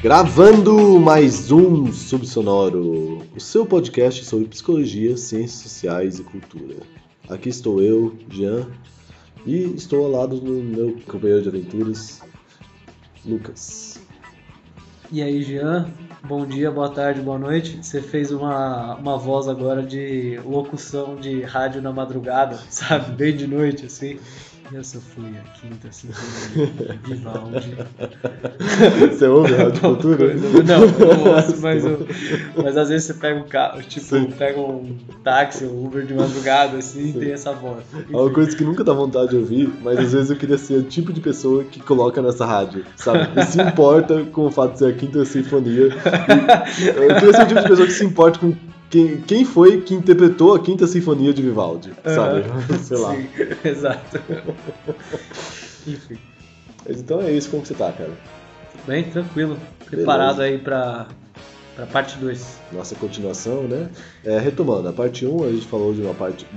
Gravando mais um Subsonoro, o seu podcast sobre psicologia, ciências sociais e cultura. Aqui estou eu, Jean, e estou ao lado do meu companheiro de aventuras, Lucas. E aí, Jean, bom dia, boa tarde, boa noite. Você fez uma voz agora de locução de rádio na madrugada, sabe? Bem de noite, assim. Essa foi a quinta sinfonia de Vivaldi. Você ouve rádio cultura? Não, eu ouço, mas às vezes você pega um carro, pega um táxi, um Uber de madrugada, assim, e tem essa voz. É uma coisa que nunca dá vontade de ouvir, mas às vezes eu queria ser o tipo de pessoa que coloca nessa rádio, sabe? E se importa com o fato de ser a quinta sinfonia. Eu queria ser o tipo de pessoa que se importa com quem foi que interpretou a Quinta Sinfonia de Vivaldi, sabe? Sei lá. Sim, exato. Enfim. Mas então é isso, como que você tá, cara? Bem, tranquilo. Preparado aí pra parte 2. Nossa continuação, né? Retomando, a parte 1 a gente falou de uma parte,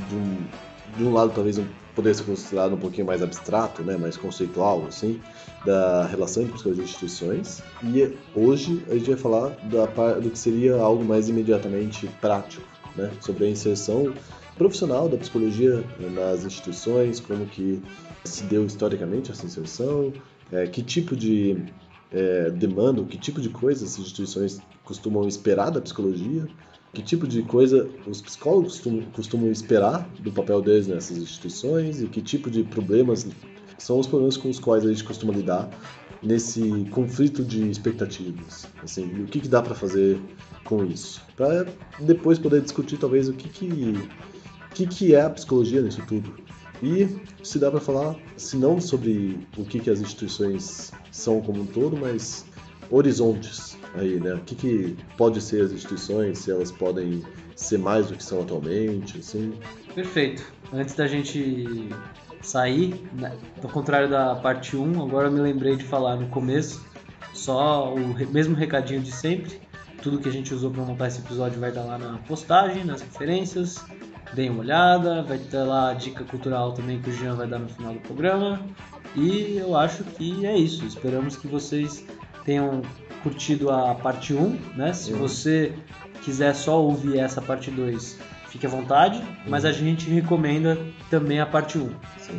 de um lado talvez poderia ser considerado um pouquinho mais abstrato, né? Mais conceitual, assim, da relação entre psicologia e instituições. E hoje a gente vai falar do que seria algo mais imediatamente prático, né? Sobre a inserção profissional da psicologia nas instituições, como que se deu historicamente essa inserção, que tipo de demanda, que tipo de coisa as instituições costumam esperar da psicologia, que tipo de coisa os psicólogos costumam esperar do papel deles nessas instituições e que tipo de problemas são os problemas com os quais a gente costuma lidar nesse conflito de expectativas. Assim, o que dá para fazer com isso? Para depois poder discutir talvez o que é a psicologia nisso tudo. E se dá para falar, se não sobre o que as instituições são como um todo, mas horizontes aí, né? O que pode ser as instituições, se elas podem ser mais do que são atualmente, assim. Perfeito. Antes da gente sair, né, ao contrário da parte 1, agora eu me lembrei de falar no começo, só o mesmo recadinho de sempre. Tudo que a gente usou para montar esse episódio vai estar lá na postagem, nas referências. Deem uma olhada, vai ter lá a dica cultural também que o Jean vai dar no final do programa. E eu acho que é isso. Esperamos que vocês tenham curtido a parte 1, né? Se você quiser só ouvir essa parte 2, fique à vontade, mas a gente recomenda também a parte 1,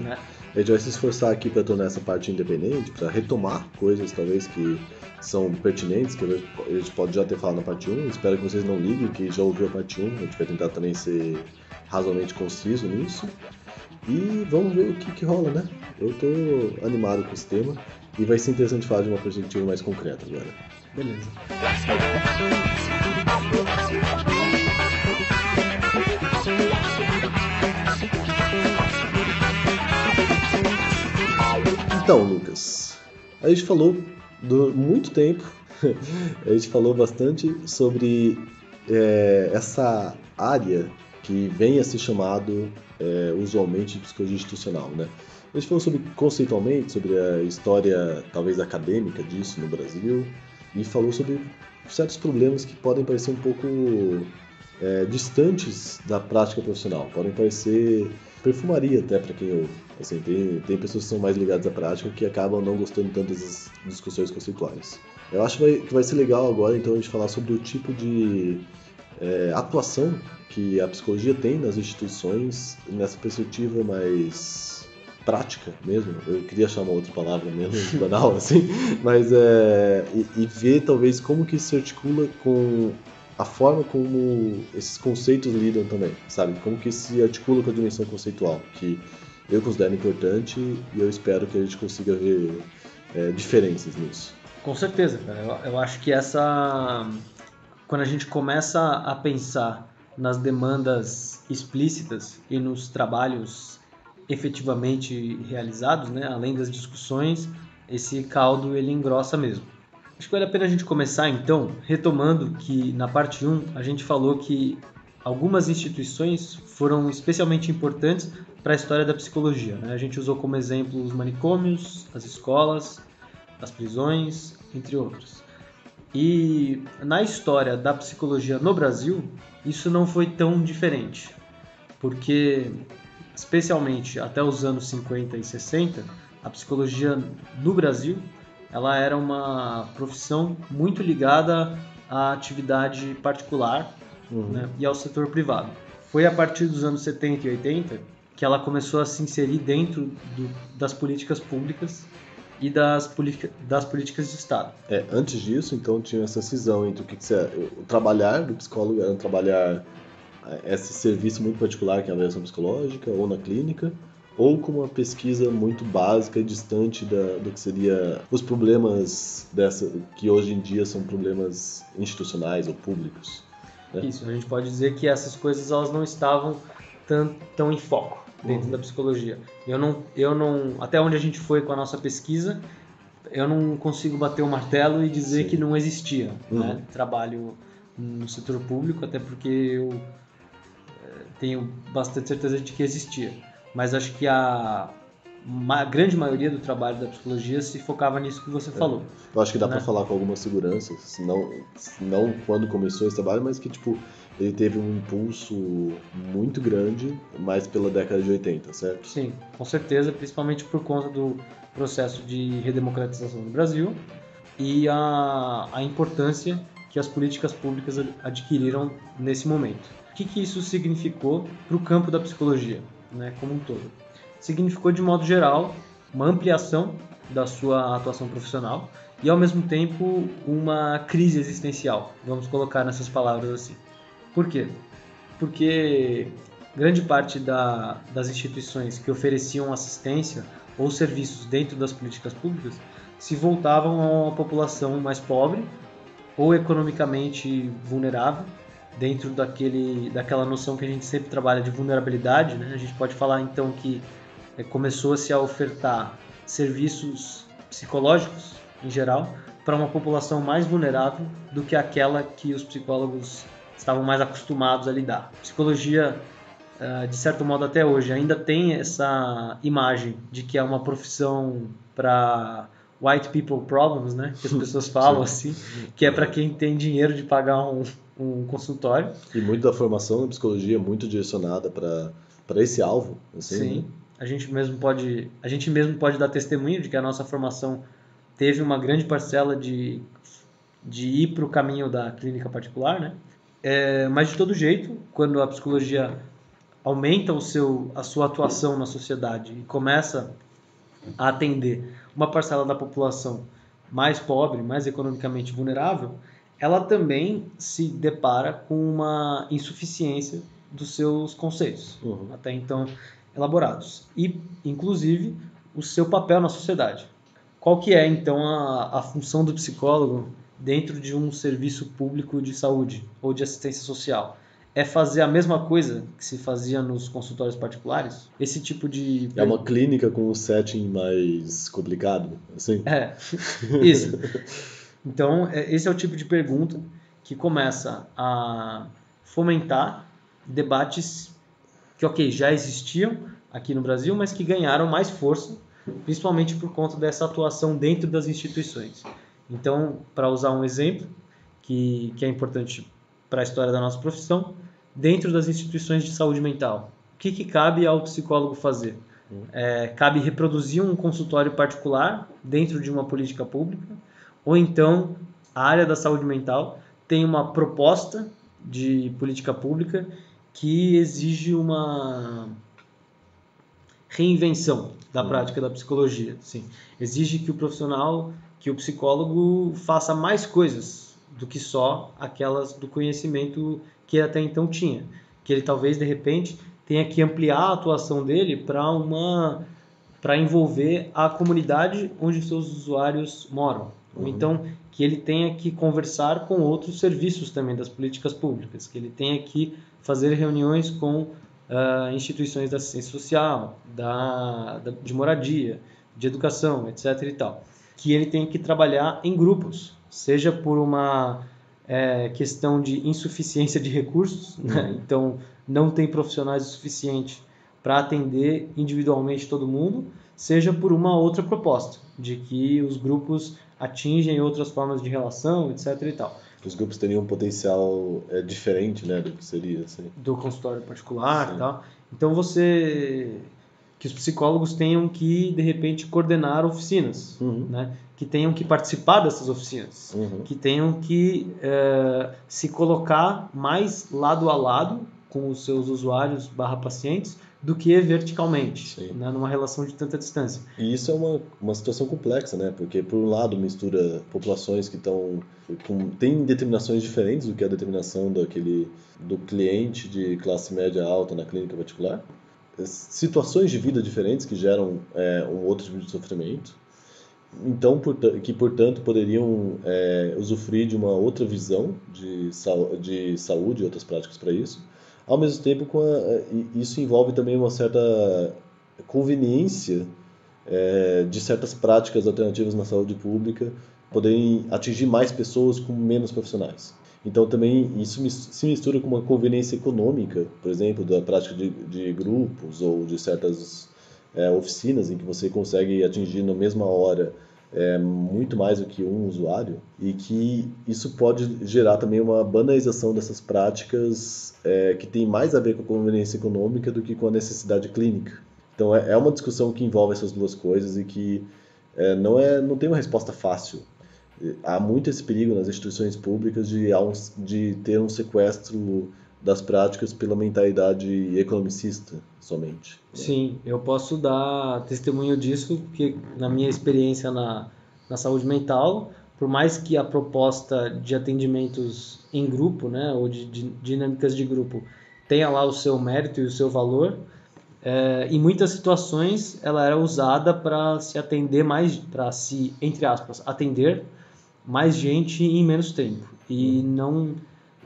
né? A gente vai se esforçar aqui para tornar essa parte independente, para retomar coisas talvez que são pertinentes, que a gente pode já ter falado na parte 1. Espero que vocês não liguem, que já ouviu a parte 1. A gente vai tentar também ser razoavelmente conciso nisso. E vamos ver o que rola, né? Eu tô animado com esse tema e vai ser interessante falar de uma perspectiva mais concreta agora. Beleza. Então, Lucas, a gente falou muito tempo, a gente falou bastante sobre essa área que vem a ser chamado usualmente de psicologia institucional, né? A gente falou conceitualmente sobre a história talvez acadêmica disso no Brasil e falou sobre certos problemas que podem parecer um pouco distantes da prática profissional, podem parecer perfumaria até para quem ouve. Assim, tem pessoas que são mais ligadas à prática que acabam não gostando tanto dessas discussões conceituais. Eu acho que vai ser legal agora então a gente falar sobre o tipo de atuação que a psicologia tem nas instituições nessa perspectiva mais prática mesmo. Eu queria achar uma outra palavra menos banal assim, mas e ver talvez como que isso se articula com a forma como esses conceitos lidam também, sabe? Como que isso se articula com a dimensão conceitual, que eu considero importante e eu espero que a gente consiga ver diferenças nisso. Com certeza, cara. Eu acho que quando a gente começa a pensar nas demandas explícitas e nos trabalhos efetivamente realizados, né, além das discussões, esse caldo ele engrossa mesmo. Acho que vale a pena a gente começar então retomando que na parte 1 a gente falou que algumas instituições foram especialmente importantes para a história da psicologia, né? A gente usou como exemplo os manicômios, as escolas, das prisões, entre outros. E na história da psicologia no Brasil, isso não foi tão diferente, porque especialmente até os anos 50 e 60, a psicologia no Brasil ela era uma profissão muito ligada à atividade particular, né, e ao setor privado. Foi a partir dos anos 70 e 80 que ela começou a se inserir dentro das políticas públicas e das políticas de Estado. Antes disso, então, tinha essa cisão entre o trabalhar do psicólogo era trabalhar esse serviço muito particular, que é a avaliação psicológica, ou na clínica, ou com uma pesquisa muito básica e distante do que seria os problemas que hoje em dia são problemas institucionais ou públicos. Né? Isso, a gente pode dizer que essas coisas elas não estavam tão em foco dentro da psicologia. Eu não, até onde a gente foi com a nossa pesquisa, eu não consigo bater o martelo e dizer que não existia, né, trabalho no setor público, até porque eu tenho bastante certeza de que existia. Mas acho que a grande maioria do trabalho da psicologia se focava nisso que você falou. Eu acho que dá para falar com alguma segurança, não quando começou esse trabalho, mas que tipo ele teve um impulso muito grande, mais pela década de 80, certo? Sim, com certeza, principalmente por conta do processo de redemocratização no Brasil e a importância que as políticas públicas adquiriram nesse momento. O que isso significou para o campo da psicologia, né, como um todo? Significou, de modo geral, uma ampliação da sua atuação profissional e, ao mesmo tempo, uma crise existencial, vamos colocar nessas palavras assim. Por quê? Porque grande parte das instituições que ofereciam assistência ou serviços dentro das políticas públicas se voltavam a uma população mais pobre ou economicamente vulnerável, dentro daquela noção que a gente sempre trabalha de vulnerabilidade, né? A gente pode falar então que começou-se a ofertar serviços psicológicos, em geral, para uma população mais vulnerável do que aquela que os psicólogos estavam mais acostumados a lidar. A psicologia, de certo modo até hoje, ainda tem essa imagem de que é uma profissão para white people problems, né? Que as pessoas falam assim, que é para quem tem dinheiro de pagar um consultório. E muito da formação na psicologia é muito direcionada para esse alvo. Assim, sim, né? a gente mesmo pode dar testemunho de que a nossa formação teve uma grande parcela de ir para o caminho da clínica particular, né? Mas de todo jeito, quando a psicologia aumenta a sua atuação na sociedade e começa a atender uma parcela da população mais pobre, mais economicamente vulnerável, ela também se depara com uma insuficiência dos seus conceitos, até então elaborados, e, inclusive, o seu papel na sociedade. Qual que é, então, a função do psicólogo dentro de um serviço público de saúde ou de assistência social? É fazer a mesma coisa que se fazia nos consultórios particulares? Esse tipo de... É uma clínica com um setting mais complicado, assim? Isso. Então, esse é o tipo de pergunta que começa a fomentar debates que, ok, já existiam aqui no Brasil, mas que ganharam mais força, principalmente por conta dessa atuação dentro das instituições. Então, para usar um exemplo que é importante para a história da nossa profissão, dentro das instituições de saúde mental, o que cabe ao psicólogo fazer? Cabe reproduzir um consultório particular dentro de uma política pública, ou então a área da saúde mental tem uma proposta de política pública que exige uma reinvenção da prática da psicologia. Sim. Exige que o psicólogo faça mais coisas do que só aquelas do conhecimento que ele até então tinha. Que ele talvez, de repente, tenha que ampliar a atuação dele para envolver a comunidade onde os seus usuários moram. Ou então que ele tenha que conversar com outros serviços também das políticas públicas, que ele tenha que fazer reuniões com instituições da assistência social, de moradia, de educação, etc. e tal. Que ele tenha que trabalhar em grupos, seja por uma questão de insuficiência de recursos, né? Então não tem profissionais o suficiente para atender individualmente todo mundo, seja por uma outra proposta, de que os grupos atingem outras formas de relação, etc. e tal. Os grupos teriam um potencial diferente, né, do que seria, assim. Do consultório particular Sim. e tal. Então que os psicólogos tenham que, de repente, coordenar oficinas, né? Que tenham que participar dessas oficinas, que tenham que se colocar mais lado a lado com os seus usuários / pacientes do que verticalmente, né? Numa relação de tanta distância. E isso é uma situação complexa, né? Porque, por um lado, mistura populações que têm determinações diferentes do que a determinação do cliente de classe média alta na clínica particular, situações de vida diferentes que geram um outro tipo de sofrimento, então portanto poderiam usufruir de uma outra visão de saúde e outras práticas para isso. Ao mesmo tempo, isso envolve também uma certa conveniência de certas práticas alternativas na saúde pública poderem atingir mais pessoas com menos profissionais. Então também isso se mistura com uma conveniência econômica, por exemplo, da prática de grupos ou de certas oficinas em que você consegue atingir na mesma hora muito mais do que um usuário, e que isso pode gerar também uma banalização dessas práticas que tem mais a ver com a conveniência econômica do que com a necessidade clínica. Então é uma discussão que envolve essas duas coisas e que não tem uma resposta fácil. Há muito esse perigo nas instituições públicas de ter um sequestro das práticas pela mentalidade economicista somente. Sim, eu posso dar testemunho disso, porque na minha experiência na saúde mental, por mais que a proposta de atendimentos em grupo, né, ou de dinâmicas de grupo, tenha lá o seu mérito e o seu valor, em muitas situações ela era usada para se atender entre aspas, atender mais gente em menos tempo. E não,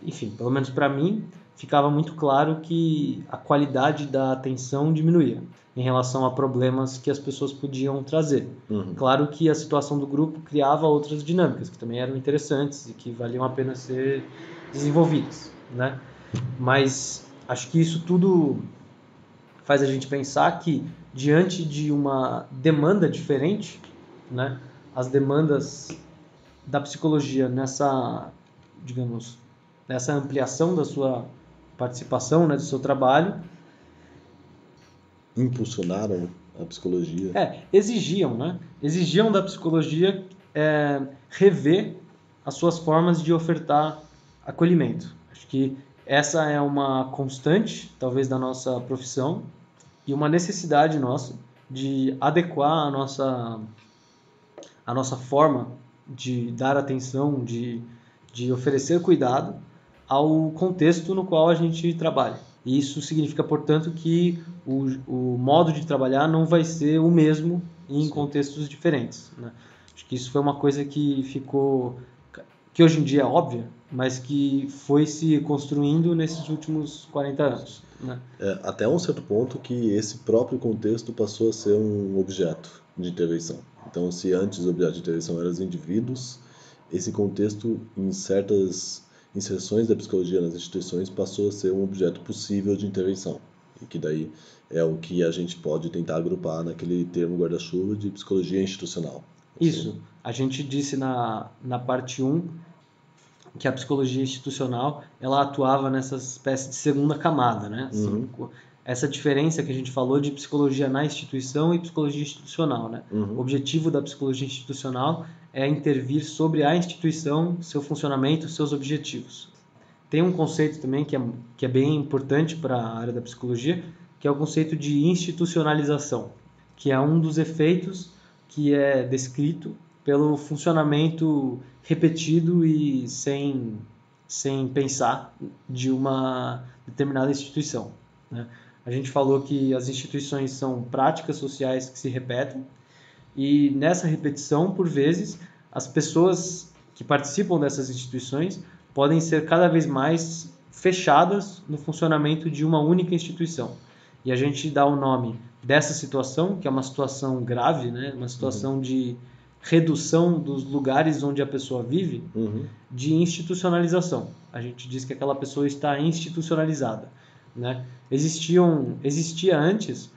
enfim, pelo menos para mim, ficava muito claro que a qualidade da atenção diminuía em relação a problemas que as pessoas podiam trazer. Claro que a situação do grupo criava outras dinâmicas que também eram interessantes e que valiam a pena ser desenvolvidas, né? Mas acho que isso tudo faz a gente pensar que, diante de uma demanda diferente, né, as demandas da psicologia nessa ampliação da sua participação, né, do seu trabalho, impulsionaram a psicologia. Exigiam da psicologia rever as suas formas de ofertar acolhimento. Acho que essa é uma constante, talvez, da nossa profissão e uma necessidade nossa de adequar a nossa forma de dar atenção, de oferecer cuidado ao contexto no qual a gente trabalha. E isso significa, portanto, que o modo de trabalhar não vai ser o mesmo em contextos diferentes, né? Acho que isso foi uma coisa que hoje em dia é óbvia, mas que foi se construindo nesses últimos 40 anos, né? Até um certo ponto que esse próprio contexto passou a ser um objeto de intervenção. Então, se antes o objeto de intervenção eram os indivíduos, esse contexto, em certas inserções da psicologia nas instituições, passou a ser um objeto possível de intervenção. E que daí é o que a gente pode tentar agrupar naquele termo guarda-chuva de psicologia institucional. Isso. A gente disse na parte 1 que a psicologia institucional ela atuava nessa espécie de segunda camada, né? Assim, essa diferença que a gente falou de psicologia na instituição e psicologia institucional, né? O objetivo da psicologia institucional é intervir sobre a instituição, seu funcionamento, seus objetivos. Tem um conceito também que é bem importante para a área da psicologia, que é o conceito de institucionalização, que é um dos efeitos que é descrito pelo funcionamento repetido e sem pensar de uma determinada instituição, né? A gente falou que as instituições são práticas sociais que se repetem e nessa repetição, por vezes, as pessoas que participam dessas instituições podem ser cada vez mais fechadas no funcionamento de uma única instituição. E a gente dá o nome dessa situação, que é uma situação grave, né? Uma situação de redução dos lugares onde a pessoa vive, de institucionalização. A gente diz que aquela pessoa está institucionalizada, né? Existia antes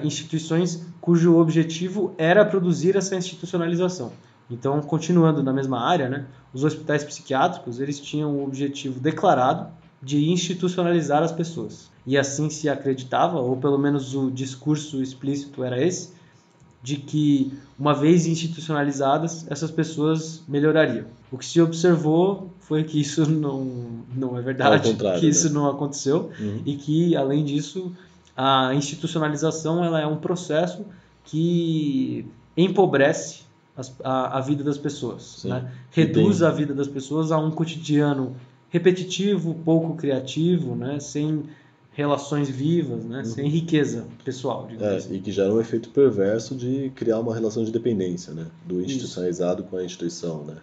instituições cujo objetivo era produzir essa institucionalização. Então, continuando na mesma área, né, os hospitais psiquiátricos eles tinham o objetivo declarado de institucionalizar as pessoas. E assim se acreditava, ou pelo menos o discurso explícito era esse, de que uma vez institucionalizadas, essas pessoas melhorariam. O que se observou foi que isso não é verdade, que isso não aconteceu, e que, além disso, a institucionalização ela é um processo que empobrece a vida das pessoas, né? Reduz a vida das pessoas a um cotidiano repetitivo, pouco criativo, né? Sem relações vivas, né? Sem riqueza pessoal, digamos assim. E que gera um efeito perverso de criar uma relação de dependência, né? Do institucionalizado com a instituição, né?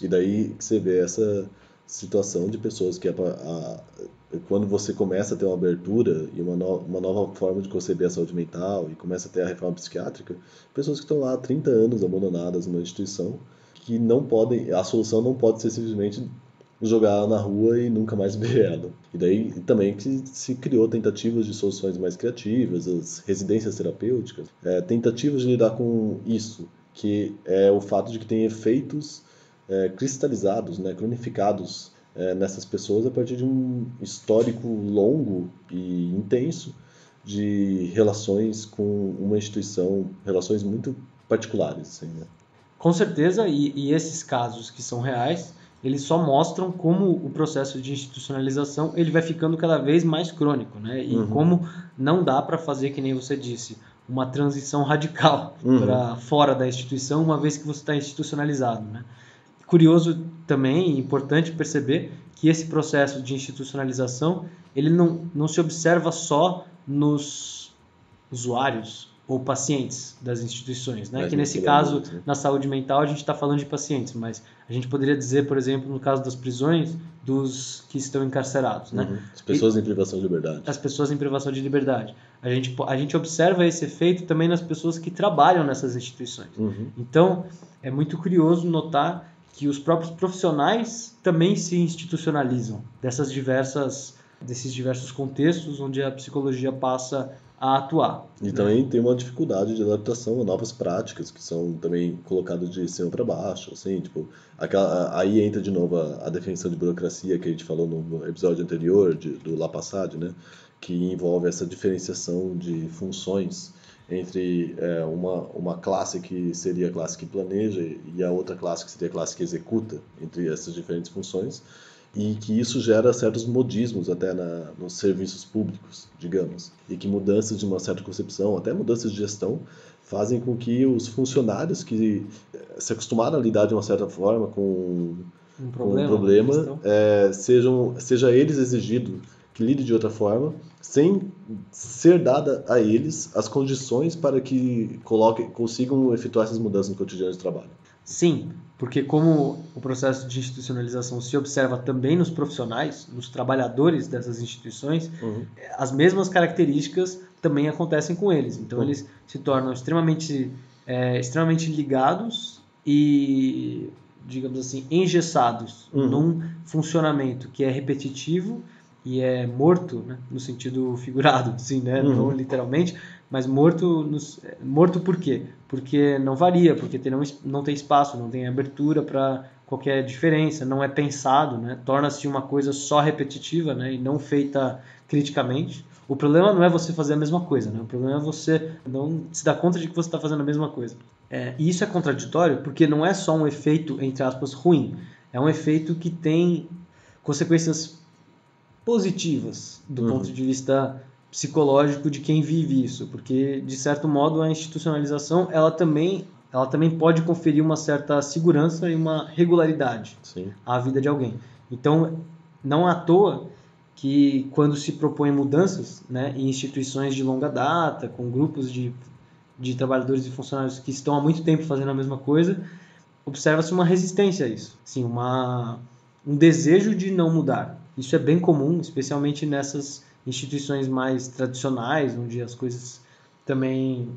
E daí que você vê essa situação de pessoas que quando você começa a ter uma abertura e uma nova forma de conceber a saúde mental e começa a ter a reforma psiquiátrica, pessoas que estão lá há 30 anos abandonadas numa instituição que não podem, a solução não pode ser simplesmente jogar ela na rua e nunca mais ver ela. E daí também que se criou tentativas de soluções mais criativas, as residências terapêuticas, tentativas de lidar com isso, que é o fato de que tem efeitos cristalizados, né, cronificados nessas pessoas a partir de um histórico longo e intenso de relações com uma instituição, relações muito particulares. Assim, né? Com certeza, e esses casos que são reais, eles só mostram como o processo de institucionalização ele vai ficando cada vez mais crônico, né? E como não dá para fazer, que nem você disse, uma transição radical para fora da instituição, uma vez que você está institucionalizado, né? Curioso também, importante perceber que esse processo de institucionalização ele não se observa só nos usuários ou pacientes das instituições, né? Que nesse caso, na saúde mental, a gente está falando de pacientes, mas a gente poderia dizer, por exemplo, no caso das prisões, dos que estão encarcerados, né? As pessoas em privação de liberdade. As pessoas em privação de liberdade. A gente observa esse efeito também nas pessoas que trabalham nessas instituições. Então, é muito curioso notar que os próprios profissionais também se institucionalizam desses diversos contextos onde a psicologia passa a atuar. E também tem uma dificuldade de adaptação a novas práticas que são também colocadas de cima para baixo, assim, tipo, aí entra de novo a definição de burocracia que a gente falou no episódio anterior do La Passade, né, que envolve essa diferenciação de funções entre uma classe que seria a classe que planeja e a outra classe que seria a classe que executa, entre essas diferentes funções, e que isso gera certos modismos até nos serviços públicos, digamos, e que mudanças de uma certa concepção, até mudanças de gestão, fazem com que os funcionários que se acostumaram a lidar de uma certa forma com um problema seja eles exigido que lide de outra forma, sem ser dada a eles as condições para que consigam efetuar essas mudanças no cotidiano de trabalho. Sim, porque como o processo de institucionalização se observa também nos profissionais, nos trabalhadores dessas instituições, as mesmas características também acontecem com eles. Então eles se tornam extremamente ligados e, digamos assim, engessados num funcionamento que é repetitivo e é morto, né, no sentido figurado, assim, né, não literalmente, mas morto por quê? Porque não varia, porque não tem espaço, não tem abertura para qualquer diferença, não é pensado, né, torna-se uma coisa só repetitiva, né, e não feita criticamente. O problema não é você fazer a mesma coisa, né, o problema é você não se dar conta de que você está fazendo a mesma coisa. E isso é contraditório porque não é só um efeito, entre aspas, ruim, é um efeito que tem consequências positivas do ponto de vista psicológico de quem vive isso, porque de certo modo a institucionalização ela também pode conferir uma certa segurança e uma regularidade à vida de alguém. Então não é à toa que quando se propõem mudanças, né, em instituições de longa data, com grupos de trabalhadores e funcionários que estão há muito tempo fazendo a mesma coisa, observa-se uma resistência a isso, assim, um desejo de não mudar. Isso é bem comum, especialmente nessas instituições mais tradicionais, onde as coisas também...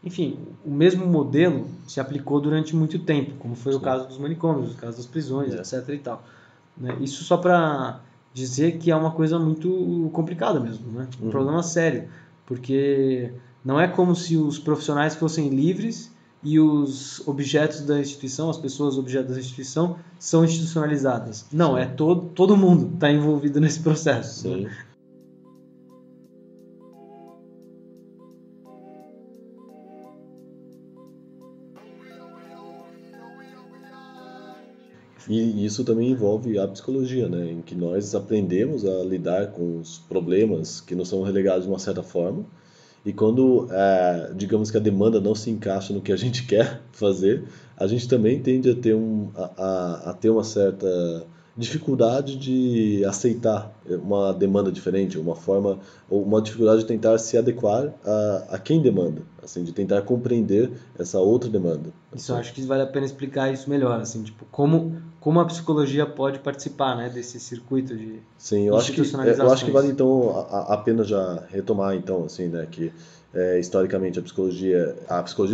Enfim, o mesmo modelo se aplicou durante muito tempo, como foi o caso dos manicômios, o caso das prisões, etc. e tal. Né? Isso só para dizer que é uma coisa muito complicada mesmo, né? Um problema sério, porque Não é como se os profissionais fossem livres e os objetos da instituição, as pessoas objetos da instituição, são institucionalizadas. Não, é todo mundo está envolvido nesse processo. Sim. Né? E isso também envolve a psicologia, né? Em que nós aprendemos a lidar com os problemas que nos são relegados de uma certa forma. E quando, digamos que a demanda não se encaixa no que a gente quer fazer, a gente também tende a ter, a ter uma certa dificuldade de aceitar uma demanda diferente, uma forma, ou uma dificuldade de tentar se adequar a quem demanda, assim, de tentar compreender essa outra demanda. Isso, eu acho que vale a pena explicar isso melhor, assim, tipo, como a psicologia pode participar, né, desse circuito de Sim, eu acho que vale então a pena já retomar então assim, né, que historicamente a psicologia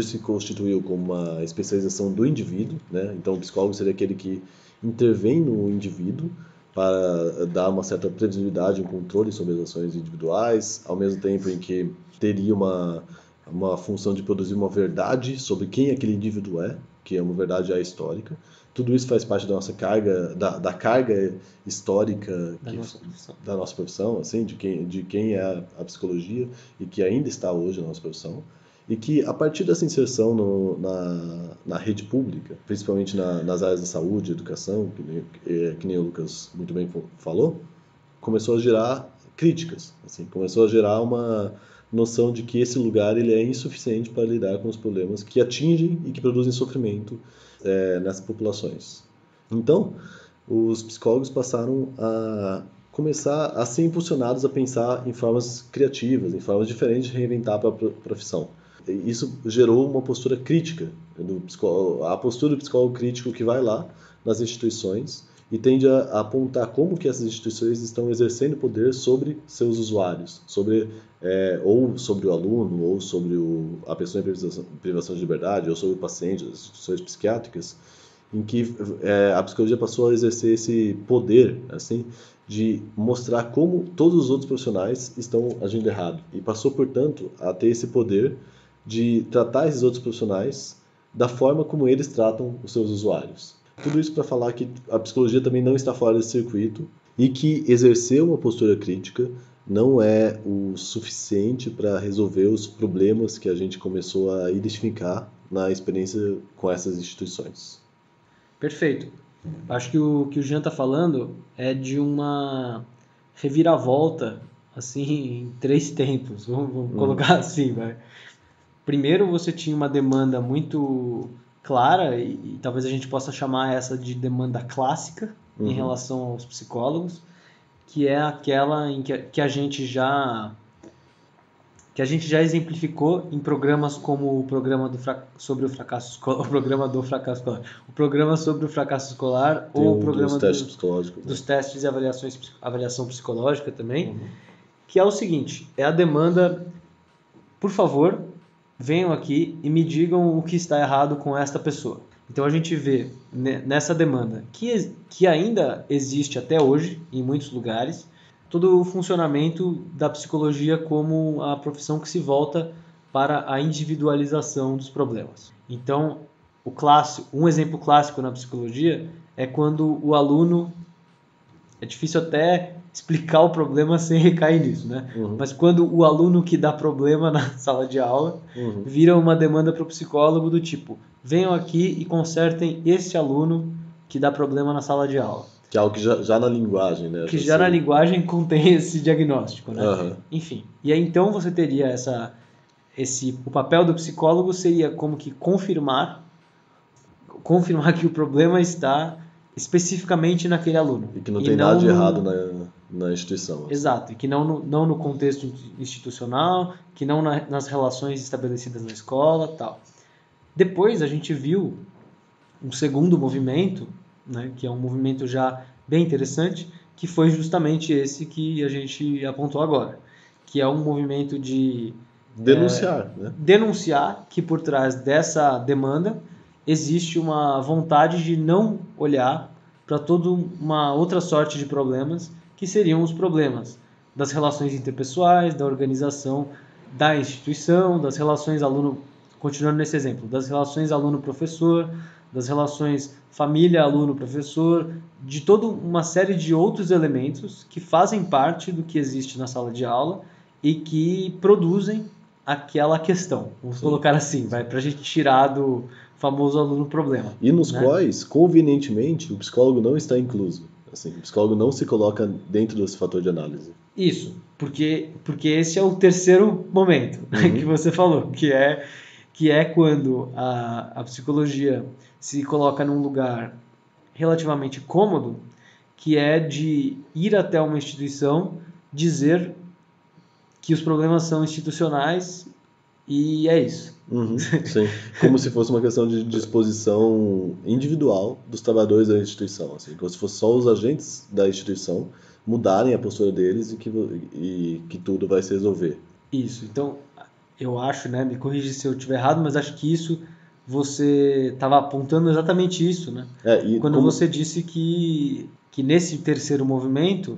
se constituiu como uma especialização do indivíduo, né? Então o psicólogo seria aquele que intervém no indivíduo para dar uma certa previsibilidade, um controle sobre as ações individuais, ao mesmo tempo em que teria uma função de produzir uma verdade sobre quem aquele indivíduo é, que é uma verdade histórica. Tudo isso faz parte da nossa carga, da carga histórica da nossa profissão, assim, de quem é a psicologia e que ainda está hoje na nossa profissão. E que, a partir dessa inserção na rede pública, principalmente nas áreas da saúde, educação, que nem o Lucas muito bem falou, começou a gerar críticas, assim, começou a gerar uma noção de que esse lugar ele é insuficiente para lidar com os problemas que atingem e que produzem sofrimento nessas populações. Então, os psicólogos passaram a começar a ser impulsionados a pensar em formas criativas, em formas diferentes de reinventar a própria profissão. Isso gerou uma postura crítica, a postura do psicólogo crítico que vai lá nas instituições e tende a apontar como que essas instituições estão exercendo poder sobre seus usuários, ou sobre o aluno, ou sobre a pessoa em privação de liberdade, ou sobre o paciente, as instituições psiquiátricas, em que a psicologia passou a exercer esse poder, assim, de mostrar como todos os outros profissionais estão agindo errado. E passou, portanto, a ter esse poder de tratar esses outros profissionais da forma como eles tratam os seus usuários. Tudo isso para falar que a psicologia também não está fora desse circuito e que exercer uma postura crítica não é o suficiente para resolver os problemas que a gente começou a identificar na experiência com essas instituições. Perfeito. Acho que o Jean está falando é de uma reviravolta, assim, em 3 tempos. Vamos colocar assim, vai. Primeiro, você tinha uma demanda muito clara, e talvez a gente possa chamar essa de demanda clássica em relação aos psicólogos, que é aquela em que a gente já exemplificou em programas como o programa sobre o fracasso escolar, o programa do fracasso escolar, o programa sobre o fracasso escolar, ou o programa dos testes e avaliação psicológica também, que é o seguinte: é a demanda, por favor, venham aqui e me digam o que está errado com esta pessoa. Então a gente vê nessa demanda que ainda existe até hoje em muitos lugares todo o funcionamento da psicologia como a profissão que se volta para a individualização dos problemas. Então, um exemplo clássico na psicologia é quando o aluno, é difícil até explicar o problema sem recair nisso, né? Mas quando o aluno que dá problema na sala de aula vira uma demanda para o psicólogo do tipo: venham aqui e consertem este aluno que dá problema na sala de aula. Que é algo que já na linguagem, né? Que já na linguagem contém esse diagnóstico, né? Enfim. E aí então você teria o papel do psicólogo seria como que confirmar que o problema está especificamente naquele aluno. E que não tem nada de errado na instituição. Assim. Exato, e que não no contexto institucional, que não nas relações estabelecidas na escola, tal. Depois a gente viu um segundo movimento, né, que é um movimento já bem interessante, que foi justamente esse que a gente apontou agora, que é um movimento de denunciar que por trás dessa demanda existe uma vontade de não olhar para toda uma outra sorte de problemas, que seriam os problemas das relações interpessoais, da organização da instituição, das relações aluno, continuando nesse exemplo, das relações aluno-professor, das relações família-aluno-professor, de toda uma série de outros elementos que fazem parte do que existe na sala de aula e que produzem aquela questão. Vamos colocar assim, para a gente tirar do famoso aluno-problema. E nos quais, convenientemente, o psicólogo não está incluso. Assim, o psicólogo não se coloca dentro desse fator de análise. Isso, porque esse é o terceiro momento que você falou, que é quando a psicologia se coloca num lugar relativamente cômodo, que é de ir até uma instituição, dizer que os problemas são institucionais e é isso. Sim, como se fosse uma questão de disposição individual dos trabalhadores da instituição, assim, como se fosse só os agentes da instituição mudarem a postura deles e que tudo vai se resolver. Isso, então eu acho, né, me corrija se eu estiver errado, mas acho que isso você estava apontando exatamente isso, né? Quando você disse que nesse terceiro movimento,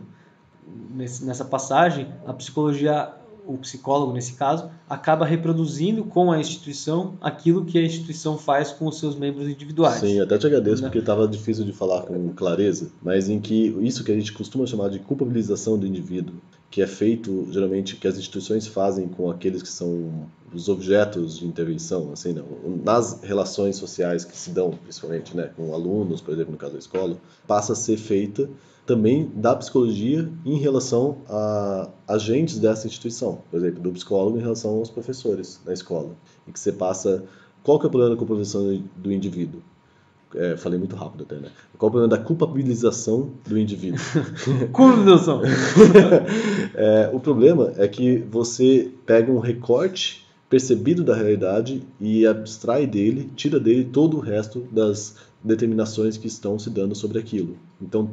nessa passagem, a psicologia, o psicólogo nesse caso, acaba reproduzindo com a instituição aquilo que a instituição faz com os seus membros individuais. Sim, até te agradeço porque estava difícil de falar com clareza, mas em que isso que a gente costuma chamar de culpabilização do indivíduo, que é feito geralmente que as instituições fazem com aqueles que são os objetos de intervenção, assim, não, nas relações sociais que se dão, principalmente, né, com alunos, por exemplo, no caso da escola, passa a ser feita também da psicologia em relação a agentes dessa instituição, por exemplo, do psicólogo em relação aos professores na escola, e que você passa qual que é o problema da culpabilização do indivíduo? Falei muito rápido até, né? Qual é o problema da culpabilização do indivíduo? Culpabilização! O problema é que você pega um recorte percebido da realidade e abstrai dele, tira dele todo o resto das determinações que estão se dando sobre aquilo. Então,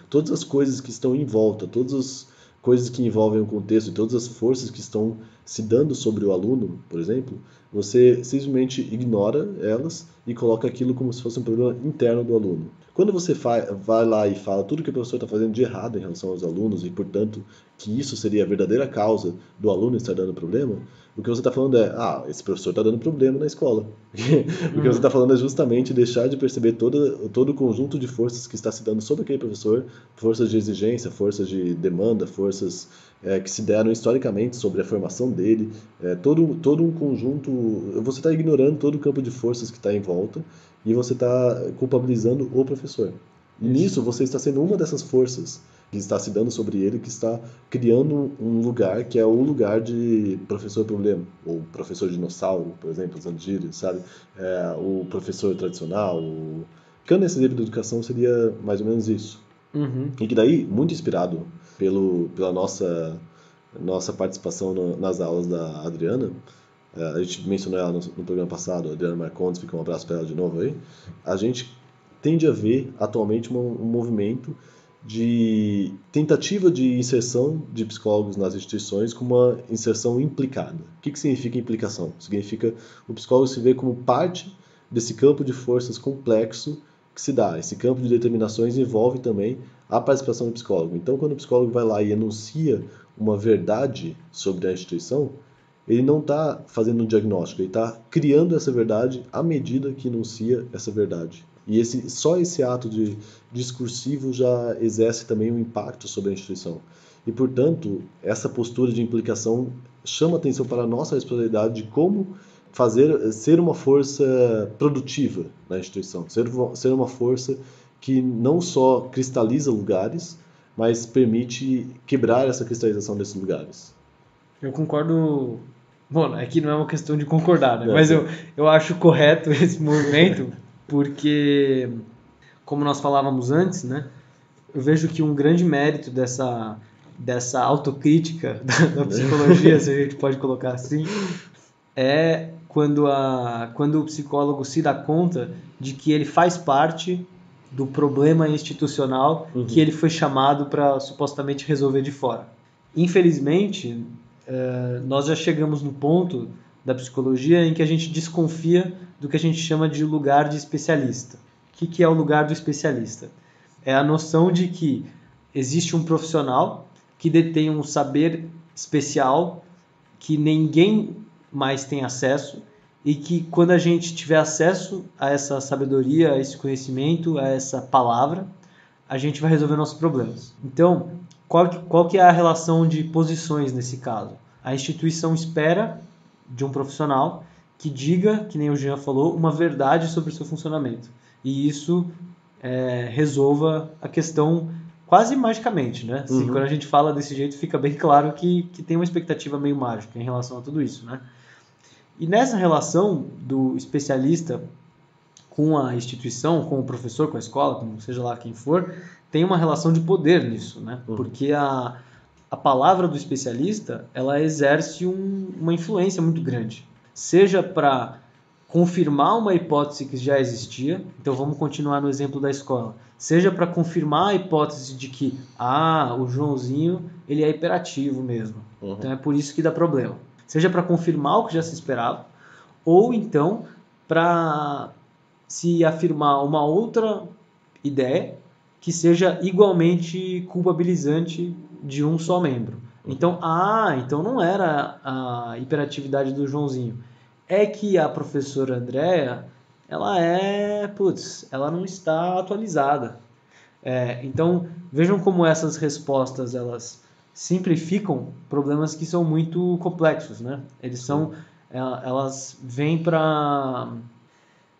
todas as coisas que estão em volta, todas as coisas que envolvem o contexto e todas as forças que estão se dando sobre o aluno, por exemplo, você simplesmente ignora elas e coloca aquilo como se fosse um problema interno do aluno. Quando você vai lá e fala tudo que o professor está fazendo de errado em relação aos alunos e, portanto, que isso seria a verdadeira causa do aluno estar dando problema, o que você está falando é, esse professor está dando problema na escola. O que você está falando é justamente deixar de perceber todo o conjunto de forças que está se dando sobre aquele professor, forças de exigência, forças de demanda, forças que se deram historicamente sobre a formação dele, todo um conjunto, você está ignorando todo o campo de forças que está em volta e você está culpabilizando o professor. E nisso você está sendo uma dessas forças que está se dando sobre ele, que está criando um lugar que é o lugar de professor problema, ou professor dinossauro, por exemplo, usando gírias, sabe? O professor tradicional. Ficando nesse exemplo de educação seria mais ou menos isso. E que daí, muito inspirado pela nossa participação nas aulas da Adriana, a gente mencionou ela no programa passado, a Adriana Marcondes, fica um abraço para ela de novo aí, a gente tende a ver atualmente um movimento de tentativa de inserção de psicólogos nas instituições com uma inserção implicada. O que significa implicação? Significa o psicólogo se vê como parte desse campo de forças complexo que se dá. Esse campo de determinações envolve também a participação do psicólogo. Então, quando o psicólogo vai lá e enuncia uma verdade sobre a instituição, ele não está fazendo um diagnóstico, ele está criando essa verdade à medida que enuncia essa verdade. E só esse ato discursivo já exerce também um impacto sobre a instituição. E, portanto, essa postura de implicação chama atenção para a nossa responsabilidade de como ser uma força produtiva na instituição, ser uma força que não só cristaliza lugares, mas permite quebrar essa cristalização desses lugares. Eu concordo. Bom, aqui não é uma questão de concordar, né? Mas eu acho correto esse movimento, porque, como nós falávamos antes, né? Eu vejo que um grande mérito dessa autocrítica da psicologia, se a gente pode colocar assim, é quando o psicólogo se dá conta de que ele faz parte do problema institucional que ele foi chamado para supostamente resolver de fora. Infelizmente, nós já chegamos no ponto da psicologia em que a gente desconfia do que a gente chama de lugar de especialista. O que é o lugar do especialista? É a noção de que existe um profissional que detém um saber especial que ninguém mais tem acesso e que quando a gente tiver acesso a essa sabedoria, a esse conhecimento, a essa palavra, a gente vai resolver nossos problemas. Então, qual que é a relação de posições nesse caso? A instituição espera de um profissional que diga, que nem o Jean falou, uma verdade sobre o seu funcionamento. E isso resolva a questão quase magicamente, né? Assim, quando a gente fala desse jeito, fica bem claro que tem uma expectativa meio mágica em relação a tudo isso, né? E nessa relação do especialista com a instituição, com o professor, com a escola, com seja lá quem for, tem uma relação de poder nisso, né? Porque a palavra do especialista, ela exerce uma influência muito grande. Seja para confirmar uma hipótese que já existia, então vamos continuar no exemplo da escola, seja para confirmar a hipótese de que, o Joãozinho, ele é hiperativo mesmo, então é por isso que dá problema. Seja para confirmar o que já se esperava, ou então para se afirmar uma outra ideia que seja igualmente culpabilizante de um só membro. Então, então não era a hiperatividade do Joãozinho. É que a professora Andréa, ela não está atualizada. Então, vejam como essas respostas, elas simplificam problemas que são muito complexos, né? Elas vêm para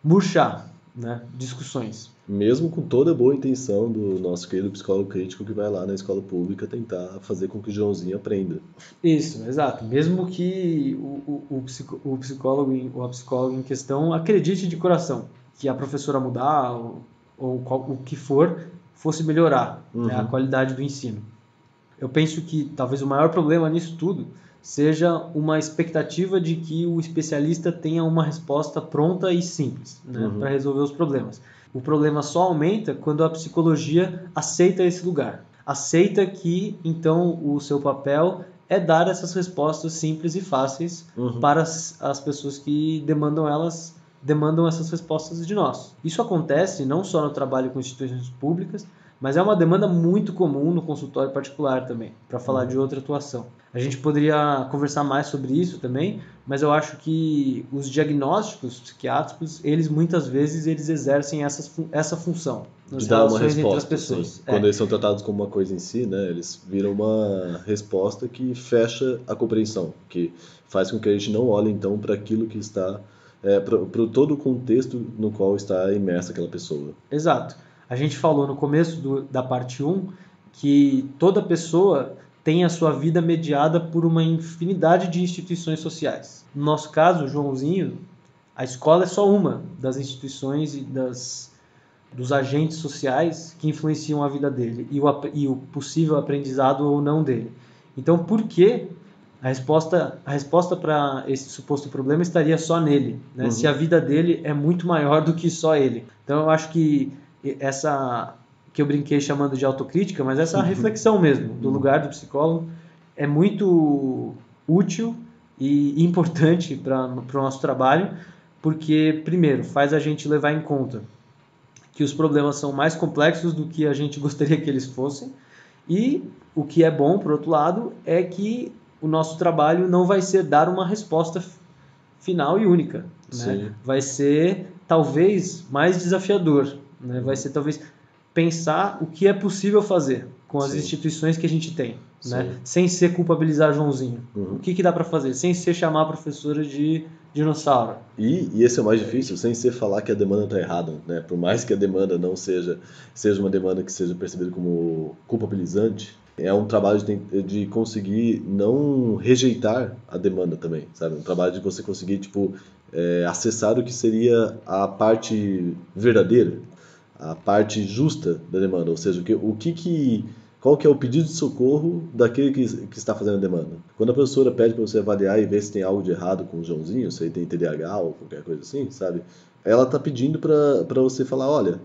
murchar, né, discussões. Mesmo com toda a boa intenção do nosso querido psicólogo crítico que vai lá na escola pública tentar fazer com que o Joãozinho aprenda. Isso, exato. Mesmo que o psicólogo ou a psicóloga em questão acredite de coração que a professora mudar ou o que for, fosse melhorar, né, a qualidade do ensino. Eu penso que talvez o maior problema nisso tudo seja uma expectativa de que o especialista tenha uma resposta pronta e simples, né, para resolver os problemas. O problema só aumenta quando a psicologia aceita esse lugar. Aceita que, então, o seu papel é dar essas respostas simples e fáceis para as pessoas que demandam essas respostas de nós. Isso acontece não só no trabalho com instituições públicas, mas é uma demanda muito comum no consultório particular também, para falar de outra atuação. A gente poderia conversar mais sobre isso também, mas eu acho que os diagnósticos psiquiátricos, eles muitas vezes exercem essa função nas relações entre as pessoas. Quando eles são tratados como uma coisa em si, né, eles viram uma resposta que fecha a compreensão, que faz com que a gente não olhe então para aquilo que está, para todo o contexto no qual está imersa aquela pessoa. Exato. A gente falou no começo da parte 1 que toda pessoa tem a sua vida mediada por uma infinidade de instituições sociais. No nosso caso, Joãozinho, a escola é só uma das instituições e dos agentes sociais que influenciam a vida dele e o possível aprendizado ou não dele. Então, por que a resposta para esse suposto problema estaria só nele, né? Se a vida dele é muito maior do que só ele? Então, eu acho que essa que eu brinquei chamando de autocrítica, mas essa reflexão mesmo do lugar do psicólogo é muito útil e importante para o nosso trabalho, porque, primeiro, faz a gente levar em conta que os problemas são mais complexos do que a gente gostaria que eles fossem, e o que é bom, por outro lado, é que o nosso trabalho não vai ser dar uma resposta final e única, né? Vai ser talvez mais desafiador, né? Vai ser talvez pensar o que é possível fazer com as instituições que a gente tem, né? Sem ser culpabilizar Joãozinho. O que dá para fazer? Sem ser chamar a professora de dinossauro. E esse é o mais difícil, sem ser falar que a demanda está errada, né? Por mais que a demanda não seja uma demanda que seja percebida como culpabilizante, é um trabalho de conseguir não rejeitar a demanda também, sabe? Um trabalho de você conseguir, acessar o que seria a parte verdadeira, a parte justa da demanda, ou seja, qual que é o pedido de socorro daquele que está fazendo a demanda. Quando a professora pede para você avaliar e ver se tem algo de errado com o Joãozinho, se ele tem TDAH ou qualquer coisa assim, sabe? Ela está pedindo para você falar, olha,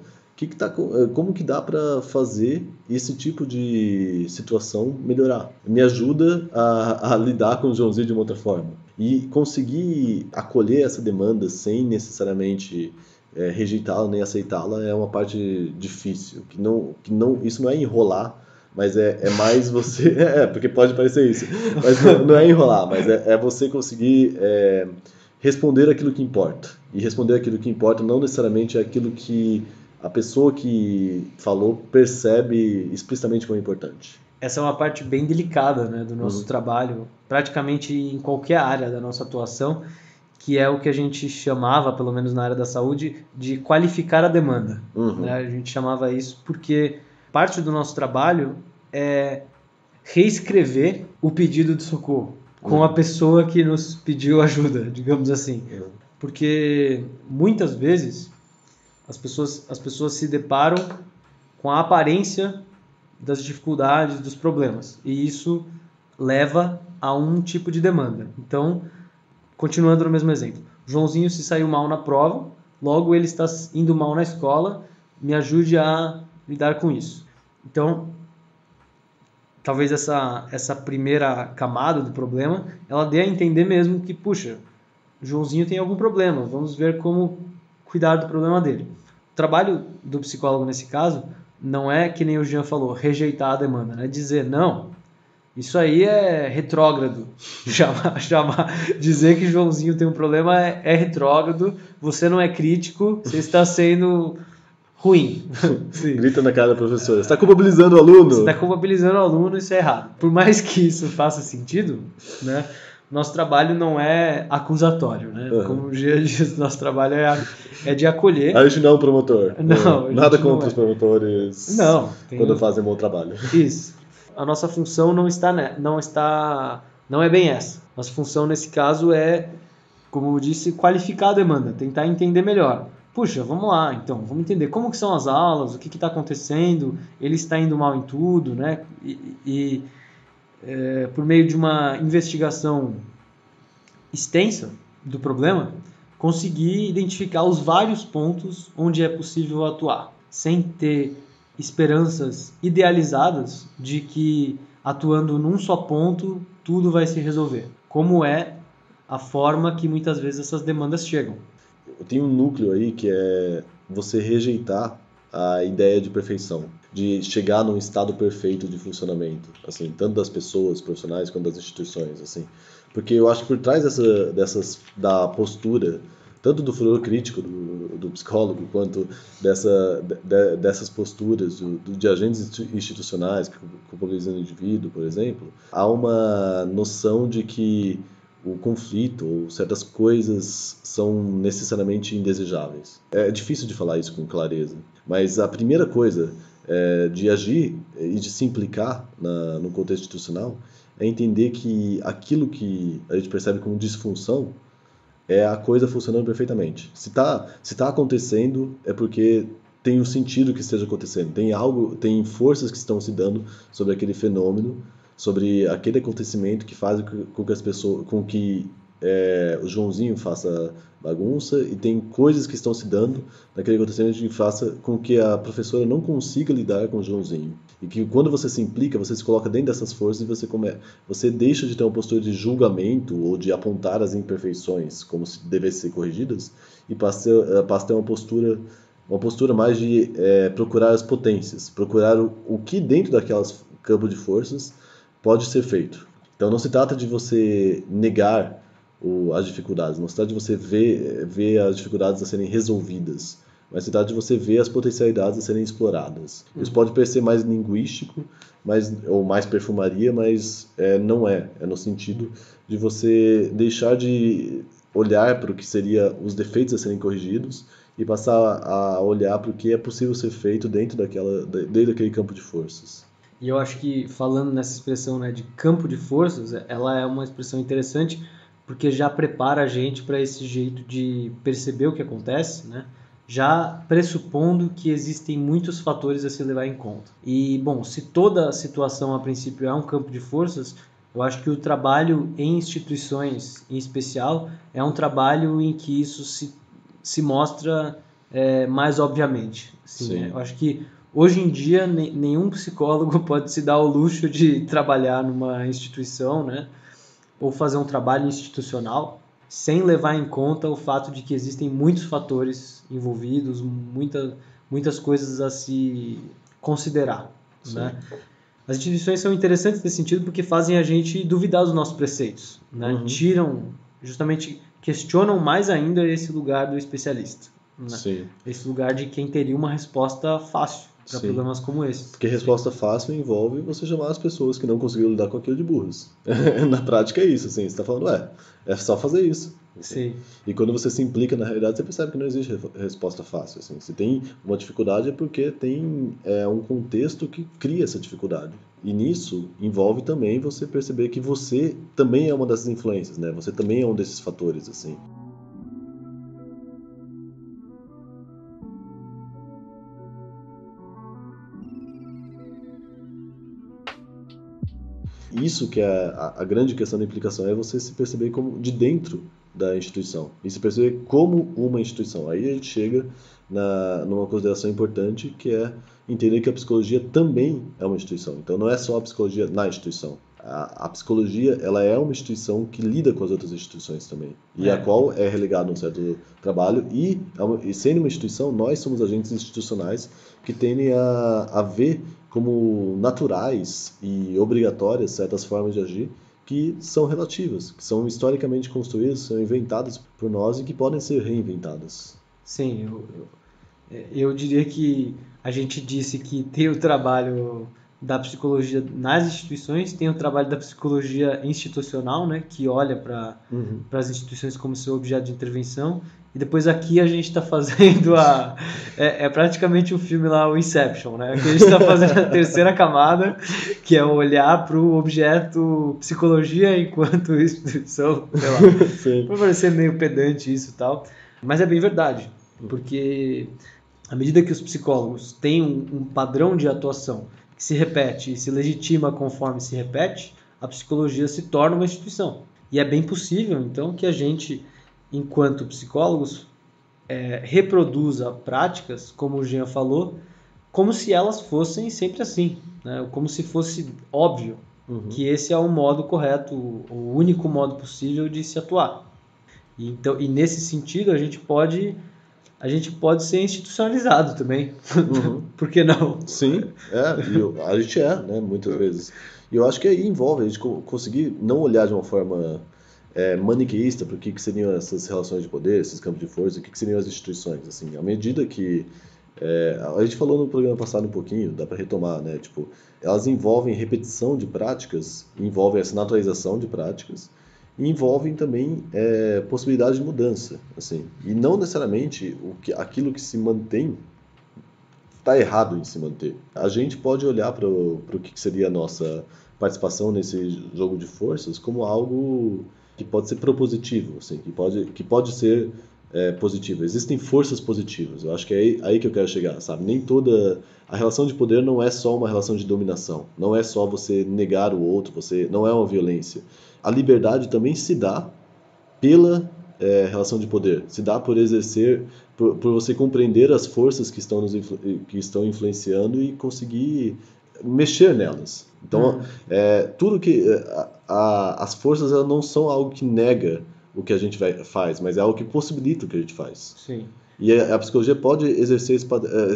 como que dá para fazer esse tipo de situação melhorar? Me ajuda a lidar com o Joãozinho de uma outra forma. E conseguir acolher essa demanda sem necessariamente rejeitá-la nem aceitá-la é uma parte difícil. Isso não é enrolar mas é mais você... porque pode parecer isso, mas não é enrolar, mas é você conseguir responder aquilo que importa. E responder aquilo que importa não necessariamente é aquilo que a pessoa que falou percebe explicitamente como importante. Essa é uma parte bem delicada, né, do nosso trabalho, praticamente em qualquer área da nossa atuação, que é o que a gente chamava, pelo menos na área da saúde, de qualificar a demanda. Né? A gente chamava isso porque parte do nosso trabalho é reescrever o pedido de socorro com a pessoa que nos pediu ajuda, digamos assim. Porque muitas vezes as pessoas se deparam com a aparência das dificuldades, dos problemas. E isso leva a um tipo de demanda. Então, continuando no mesmo exemplo. Joãozinho se saiu mal na prova, logo ele está indo mal na escola, me ajude a lidar com isso. Então, talvez essa primeira camada do problema, ela dê a entender mesmo que, puxa, Joãozinho tem algum problema, vamos ver como cuidar do problema dele. O trabalho do psicólogo nesse caso não é, que nem o Jean falou, rejeitar a demanda, né? Dizer, não, isso aí é retrógrado. Dizer que Joãozinho tem um problema é retrógrado, você não é crítico, você está sendo ruim. Grita na cara da professora, você está culpabilizando o aluno. Você está culpabilizando o aluno, isso é errado. Por mais que isso faça sentido, né? Nosso trabalho não é acusatório, né? Como o Gia diz, nosso trabalho é de acolher. A gente não é um promotor. Não, nada contra os promotores quando fazem um bom trabalho. Isso. A nossa função não é bem essa. Nossa função nesse caso é, como eu disse, qualificar a demanda, tentar entender melhor. Puxa, vamos lá, então, vamos entender como que são as aulas, o que está acontecendo, ele está indo mal em tudo, né? Por meio de uma investigação extensa do problema, conseguir identificar os vários pontos onde é possível atuar, sem ter esperanças idealizadas de que atuando num só ponto tudo vai se resolver, como é a forma que muitas vezes essas demandas chegam. Tem um núcleo aí que é você rejeitar a ideia de perfeição, de chegar num estado perfeito de funcionamento, assim, tanto das pessoas, profissionais, quanto das instituições, assim. Porque eu acho que por trás da postura, tanto do furor crítico do psicólogo, quanto dessas posturas de agentes institucionais que culpabilizam o indivíduo, por exemplo, há uma noção de que o conflito ou certas coisas são necessariamente indesejáveis. É difícil de falar isso com clareza, mas a primeira coisa de agir e de se implicar no contexto institucional é entender que aquilo que a gente percebe como disfunção é a coisa funcionando perfeitamente. Se tá acontecendo, é porque tem um sentido que esteja acontecendo. Tem forças que estão se dando sobre aquele fenômeno, sobre aquele acontecimento que faz com que o Joãozinho faça bagunça, e tem coisas que estão se dando naquele acontecimento que faça com que a professora não consiga lidar com o Joãozinho. E que quando você se implica, você se coloca dentro dessas forças e você deixa de ter uma postura de julgamento ou de apontar as imperfeições como se devessem ser corrigidas e passa a ter uma postura mais de procurar as potências, procurar o que dentro daquelas campo de forças pode ser feito. Então não se trata de você negar as dificuldades, não se trata de você ver as dificuldades a serem resolvidas, mas se trata de você ver as potencialidades a serem exploradas. Isso pode parecer mais linguístico ou mais perfumaria, mas não é. É no sentido de você deixar de olhar para o que seria os defeitos a serem corrigidos e passar a olhar para o que é possível ser feito dentro daquele campo de forças. E eu acho que, falando nessa expressão, né, de campo de forças, ela é uma expressão interessante porque já prepara a gente para esse jeito de perceber o que acontece, né? Já pressupondo que existem muitos fatores a se levar em conta. E, bom, se toda a situação a princípio é um campo de forças, eu acho que o trabalho em instituições, em especial, é um trabalho em que isso se mostra mais obviamente. Assim, né? Eu acho que hoje em dia nenhum psicólogo pode se dar o luxo de trabalhar numa instituição, né? Ou fazer um trabalho institucional sem levar em conta o fato de que existem muitos fatores envolvidos, muitas coisas a se considerar, né? As instituições são interessantes nesse sentido porque fazem a gente duvidar dos nossos preceitos, né? Justamente questionam mais ainda esse lugar do especialista, né? Sim. Esse lugar de quem teria uma resposta fácil para problemas como esse. Porque resposta fácil envolve você chamar as pessoas que não conseguiram lidar com aquilo de burras. Na prática é isso, assim, você está falando, é só fazer isso. Assim. Sim. E quando você se implica na realidade, você percebe que não existe resposta fácil. Assim. Se tem uma dificuldade é porque tem um contexto que cria essa dificuldade. E nisso envolve também você perceber que você também é uma dessas influências, né? Você também é um desses fatores, assim. Isso que é a grande questão da implicação, é você se perceber como de dentro da instituição e se perceber como uma instituição. Aí a gente chega numa consideração importante, que é entender que a psicologia também é uma instituição. Então não é só a psicologia na instituição. A psicologia, ela é uma instituição que lida com as outras instituições também, e a qual é relegada a um certo trabalho, e sendo uma instituição, nós somos agentes institucionais que tendem a ver como naturais e obrigatórias certas formas de agir que são relativas, que são historicamente construídas, são inventadas por nós e que podem ser reinventadas. Sim, eu diria que a gente disse que tem o trabalho da psicologia nas instituições, tem o trabalho da psicologia institucional, né, que olha para as instituições como seu objeto de intervenção, e depois aqui a gente está fazendo praticamente o filme lá, o Inception, né, que a gente está fazendo a terceira camada, que é olhar para o objeto psicologia enquanto instituição, sei lá, para parecer meio pedante isso e tal, mas é bem verdade, porque à medida que os psicólogos têm um padrão de atuação que se repete e se legitima conforme se repete, a psicologia se torna uma instituição. E é bem possível, então, que a gente, enquanto psicólogos, reproduza práticas, como o Jean falou, como se elas fossem sempre assim, né? Como se fosse óbvio que esse é o modo correto, o único modo possível de se atuar. E nesse sentido, a gente pode ser institucionalizado também. Por que não? Sim, e a gente né, muitas vezes. E eu acho que aí envolve a gente conseguir não olhar de uma forma maniqueísta para o que seriam essas relações de poder, esses campos de força, o que seriam as instituições. Assim, à medida que... a gente falou no programa passado um pouquinho, dá para retomar, né? Tipo, elas envolvem repetição de práticas, envolvem essa naturalização de práticas, e envolvem também possibilidade de mudança, assim. E não necessariamente aquilo que se mantém está errado em se manter. A gente pode olhar para o que seria a nossa participação nesse jogo de forças como algo que pode ser propositivo, assim, que pode ser positivo. Existem forças positivas. Eu acho que é aí que eu quero chegar, sabe? Nem toda a relação de poder não é só uma relação de dominação. Não é só você negar o outro. Não é uma violência. A liberdade também se dá pela relação de poder. Se dá por exercer, por você compreender as forças que estão influenciando e conseguir mexer nelas. Então, tudo que as forças, elas não são algo que nega o que a gente faz, mas é algo que possibilita o que a gente faz. Sim. E a psicologia pode exercer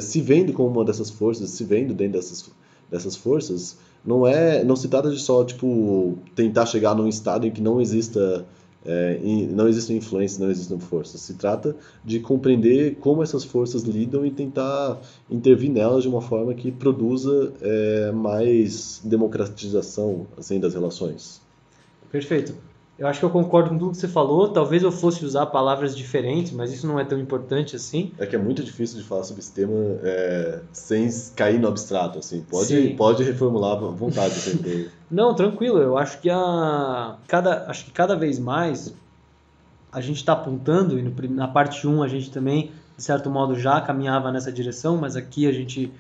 se vendo como uma dessas forças, se vendo dentro dessas forças, não se trata de só tentar chegar num estado em que não existam influências, não existam forças. Se trata de compreender como essas forças lidam e tentar intervir nelas de uma forma que produza mais democratização, assim, das relações. Perfeito. Eu acho que eu concordo com tudo que você falou. Talvez eu fosse usar palavras diferentes, mas isso não é tão importante assim. É que é muito difícil de falar sobre esse tema sem cair no abstrato, assim. Pode reformular à vontade. Sempre. Não, tranquilo. Eu acho que cada vez mais a gente está apontando, e na parte 1 a gente também, de certo modo, já caminhava nessa direção, mas aqui a gente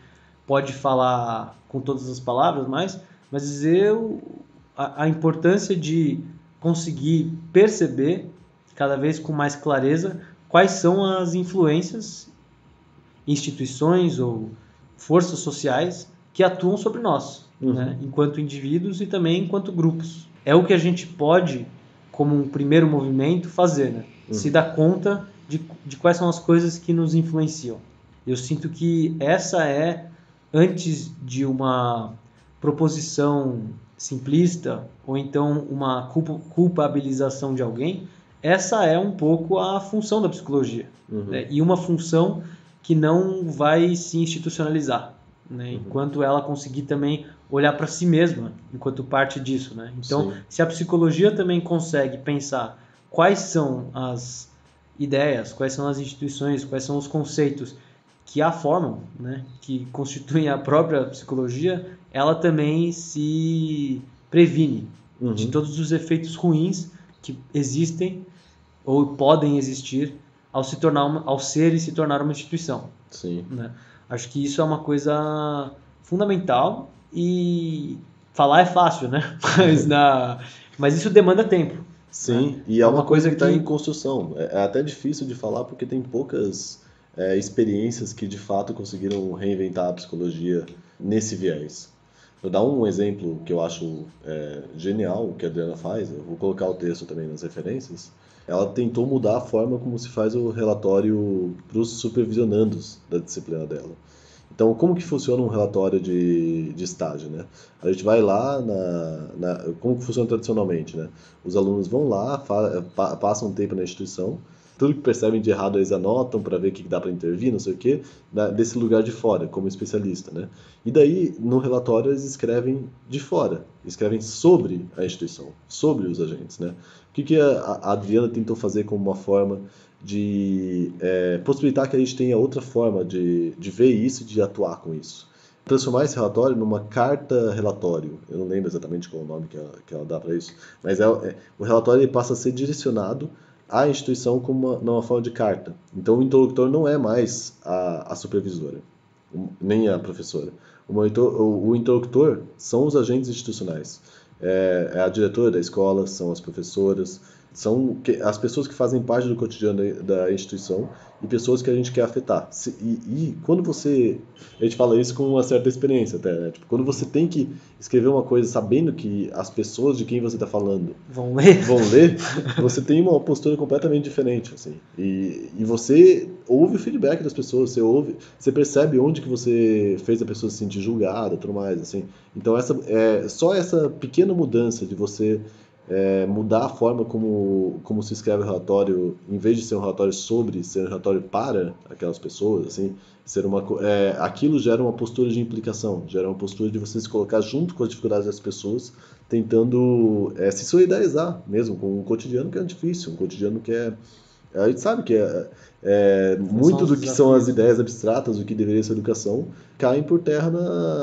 pode falar com todas as palavras, mas dizer a importância de conseguir perceber cada vez com mais clareza quais são as influências, instituições ou forças sociais que atuam sobre nós, né? Enquanto indivíduos e também enquanto grupos. É o que a gente pode, como um primeiro movimento, fazer, né? Se dar conta de quais são as coisas que nos influenciam. Eu sinto que essa antes de uma proposição simplista ou então uma culpabilização de alguém, essa é um pouco a função da psicologia, né? E uma função que não vai se institucionalizar, né? Enquanto ela conseguir também olhar para si mesma enquanto parte disso, né? Então, se a psicologia também consegue pensar quais são as ideias, quais são as instituições, quais são os conceitos que a formam, né? Que constituem a própria psicologia, ela também se previne de todos os efeitos ruins que existem ou podem existir ao ser e se tornar uma instituição. Sim. Né? Acho que isso é uma coisa fundamental e falar é fácil, né? Mas isso demanda tempo. Sim, Né? E é uma coisa que está em construção. É até difícil de falar porque tem poucas experiências que de fato conseguiram reinventar a psicologia nesse viés. Vou dar um exemplo que eu acho genial, o que a Adriana faz, eu vou colocar o texto também nas referências. Ela tentou mudar a forma como se faz o relatório para os supervisionandos da disciplina dela. Então, como que funciona um relatório de estágio, né? A gente vai lá, como que funciona tradicionalmente, né? Os alunos vão lá, passam um tempo na instituição, tudo que percebem de errado eles anotam para ver o que dá para intervir, não sei o quê, desse lugar de fora, como especialista, né? E daí, no relatório, eles escrevem de fora, escrevem sobre a instituição, sobre os agentes, né? O que a Adriana tentou fazer como uma forma de possibilitar que a gente tenha outra forma de ver isso e de atuar com isso? Transformar esse relatório numa carta-relatório. Eu não lembro exatamente qual é o nome que ela dá para isso, mas o relatório ele passa a ser direcionado à instituição como numa forma de carta. Então o interlocutor não é mais a supervisora, nem a professora. O interlocutor são os agentes institucionais. É a diretora da escola, são as professoras, são as pessoas que fazem parte do cotidiano da instituição e pessoas que a gente quer afetar. E quando a gente fala isso com uma certa experiência até, né? Tipo, quando você tem que escrever uma coisa sabendo que as pessoas de quem você está falando vão ler, você tem uma postura completamente diferente, assim. E você ouve o feedback das pessoas, você percebe onde que você fez a pessoa se sentir julgada, tudo mais, assim. Então só essa pequena mudança de você mudar a forma como se escreve o relatório, em vez de ser um relatório sobre, ser um relatório para aquelas pessoas, assim, aquilo gera uma postura de implicação, gera uma postura de você se colocar junto com as dificuldades das pessoas, tentando se solidarizar mesmo com um cotidiano que é difícil, um cotidiano que a gente sabe que muito do que são as ideias abstratas, do que deveria ser educação, caem por terra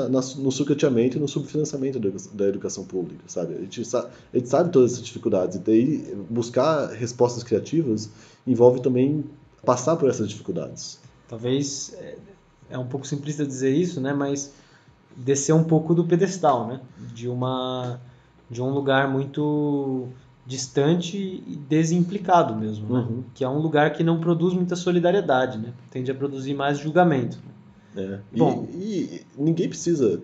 no sucateamento e no subfinanciamento da educação pública, sabe? A gente sabe todas essas dificuldades, e daí buscar respostas criativas envolve também passar por essas dificuldades. Talvez é um pouco simplista dizer isso, né? Mas descer um pouco do pedestal, né? De um lugar muito distante e desimplicado mesmo, né? Que é um lugar que não produz muita solidariedade, né? Tende a produzir mais julgamento. Bom, e ninguém precisa.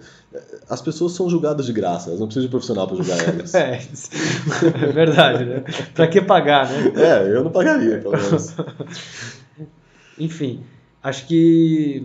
As pessoas são julgadas de graça, elas não precisam de profissional para julgar elas. É verdade, né? Pra que pagar, né? Eu não pagaria, pelo menos. Enfim, acho que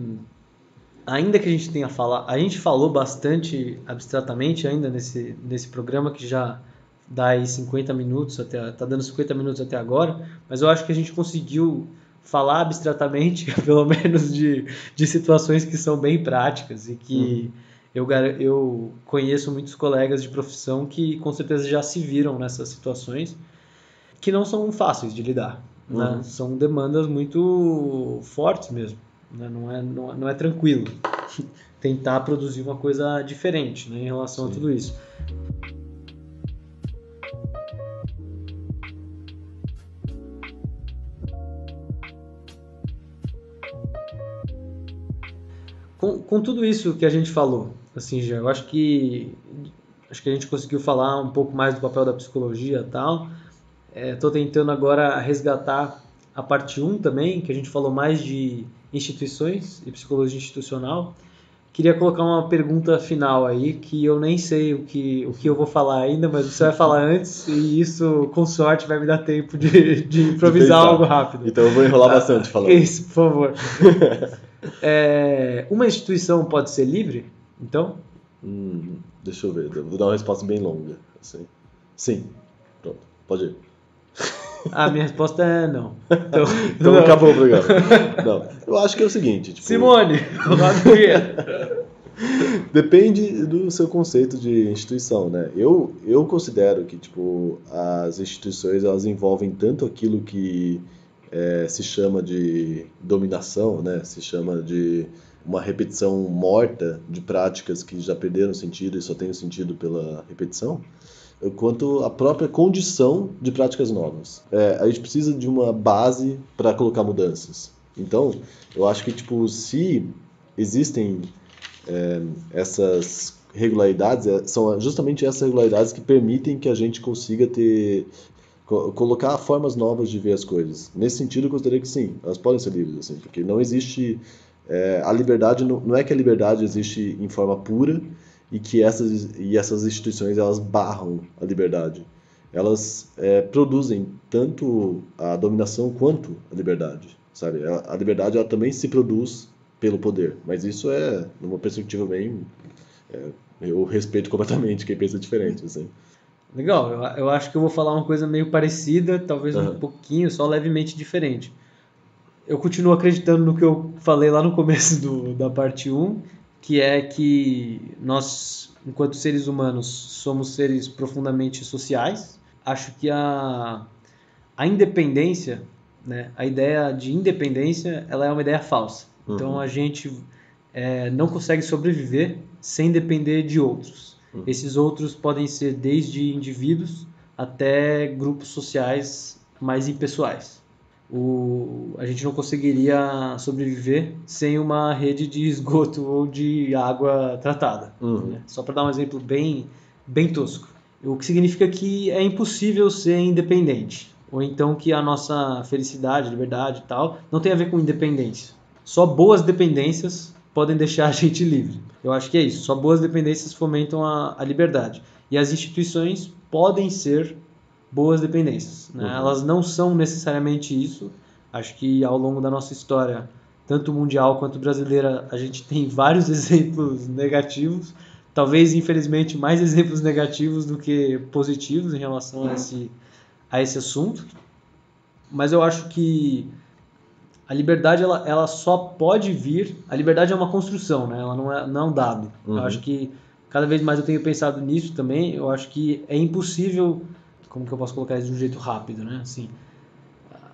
ainda que a gente tenha falado, a gente falou bastante abstratamente ainda nesse programa que já dá aí 50 minutos, tá dando 50 minutos até agora, mas eu acho que a gente conseguiu falar abstratamente, pelo menos de situações que são bem práticas e que eu conheço muitos colegas de profissão que com certeza já se viram nessas situações que não são fáceis de lidar, né? São demandas muito fortes mesmo, né? Não é tranquilo tentar produzir uma coisa diferente, né, em relação a tudo isso. Com tudo isso que a gente falou, assim, já, eu acho que a gente conseguiu falar um pouco mais do papel da psicologia e tal. Estou tentando agora resgatar a parte 1 também, que a gente falou mais de instituições e psicologia institucional. Queria colocar uma pergunta final aí, que eu nem sei o que eu vou falar ainda, mas você vai falar antes, e isso, com sorte, vai me dar tempo de improvisar algo rápido. Então eu vou enrolar bastante falando. Isso, por favor. Uma instituição pode ser livre, então? Deixa eu ver, vou dar uma resposta bem longa. Assim. Sim, pronto, pode ir. Minha resposta é não. Então acabou o programa. Não, eu acho que é o seguinte... Tipo, Simone, depende do seu conceito de instituição, né? Eu considero que, tipo, as instituições, elas envolvem tanto aquilo que se chama de dominação, né? Se chama de uma repetição morta de práticas que já perderam sentido e só têm sentido pela repetição, quanto a própria condição de práticas novas. A gente precisa de uma base para colocar mudanças. Então, eu acho que, tipo, se existem essas regularidades, são justamente essas regularidades que permitem que a gente consiga colocar formas novas de ver as coisas. Nesse sentido, eu gostaria que sim, elas podem ser livres, assim, porque não existe a liberdade, não é que a liberdade existe em forma pura e que essas instituições elas barram a liberdade. Elas produzem tanto a dominação quanto a liberdade, sabe? A liberdade ela também se produz pelo poder, mas isso é numa perspectiva bem eu respeito completamente quem pensa diferente, assim. Legal, eu acho que eu vou falar uma coisa meio parecida, talvez um pouquinho, só levemente diferente. Eu continuo acreditando no que eu falei lá no começo da parte 1, que é que nós, enquanto seres humanos, somos seres profundamente sociais. Acho que a independência, né, a ideia de independência, ela é uma ideia falsa. Então a gente não consegue sobreviver sem depender de outros. Esses outros podem ser desde indivíduos até grupos sociais mais impessoais. A gente não conseguiria sobreviver sem uma rede de esgoto ou de água tratada. Né? Só para dar um exemplo bem tosco. O que significa que é impossível ser independente. Ou então que a nossa felicidade, liberdade e tal, não tem a ver com independência. Só boas dependências podem deixar a gente livre. Eu acho que é isso. Só boas dependências fomentam a liberdade. E as instituições podem ser boas dependências. Né? Elas não são necessariamente isso. Acho que ao longo da nossa história, tanto mundial quanto brasileira, a gente tem vários exemplos negativos. Talvez, infelizmente, mais exemplos negativos do que positivos em relação a esse assunto. Mas eu acho que a liberdade ela só pode vir. A liberdade é uma construção, né? Ela não é um dado. Eu acho que cada vez mais eu tenho pensado nisso também. Eu acho que é impossível. Como que eu posso colocar isso de um jeito rápido, né? Assim,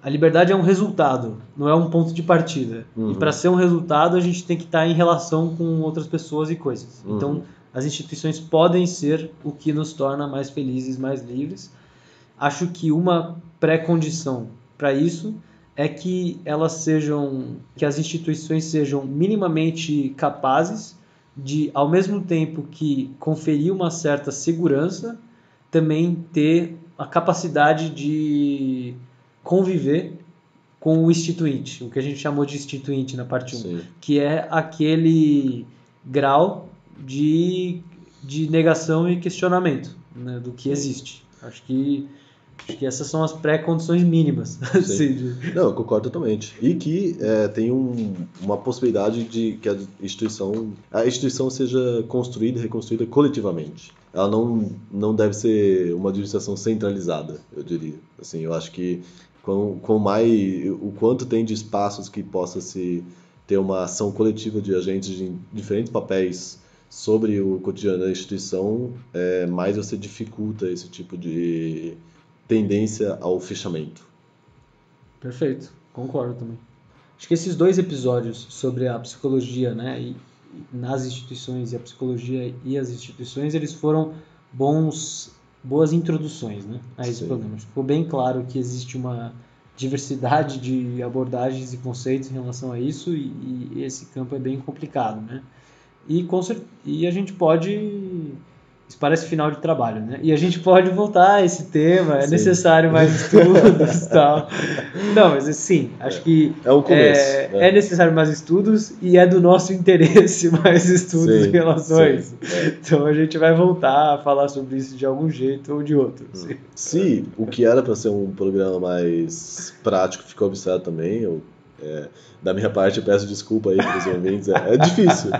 a liberdade é um resultado, não é um ponto de partida. E para ser um resultado, a gente tem que estar em relação com outras pessoas e coisas. Então, as instituições podem ser o que nos torna mais felizes, mais livres. Acho que uma pré-condição para isso é que que as instituições sejam minimamente capazes de, ao mesmo tempo que conferir uma certa segurança, também ter a capacidade de conviver com o instituinte, o que a gente chamou de instituinte na parte 1, Sim. que é aquele grau de negação e questionamento, né, do que existe. Acho que essas são as pré-condições mínimas. Assim, Não, eu concordo totalmente. E que tem uma possibilidade de que a instituição seja construída e reconstruída coletivamente. Ela não deve ser uma administração centralizada, eu diria. Assim, eu acho que o quanto tem de espaços que possa se ter uma ação coletiva de agentes de diferentes papéis sobre o cotidiano da instituição, mais você dificulta esse tipo de tendência ao fechamento. Perfeito, concordo também. Acho que esses 2 episódios sobre a psicologia, né, e nas instituições e a psicologia e as instituições, eles foram boas introduções, né, a esse programa. Ficou bem claro que existe uma diversidade de abordagens e conceitos em relação a isso e esse campo é bem complicado, né? E a gente pode... Isso parece final de trabalho, né? E a gente pode voltar a esse tema, é necessário mais estudos e tal. Não, mas sim, acho que é um começo, é necessário mais estudos e é do nosso interesse mais estudos em relação a isso. Então a gente vai voltar a falar sobre isso de algum jeito ou de outro. Se o que era para ser um programa mais prático ficou obscuro também, eu Da minha parte, eu peço desculpa aí para os ouvintes. É difícil.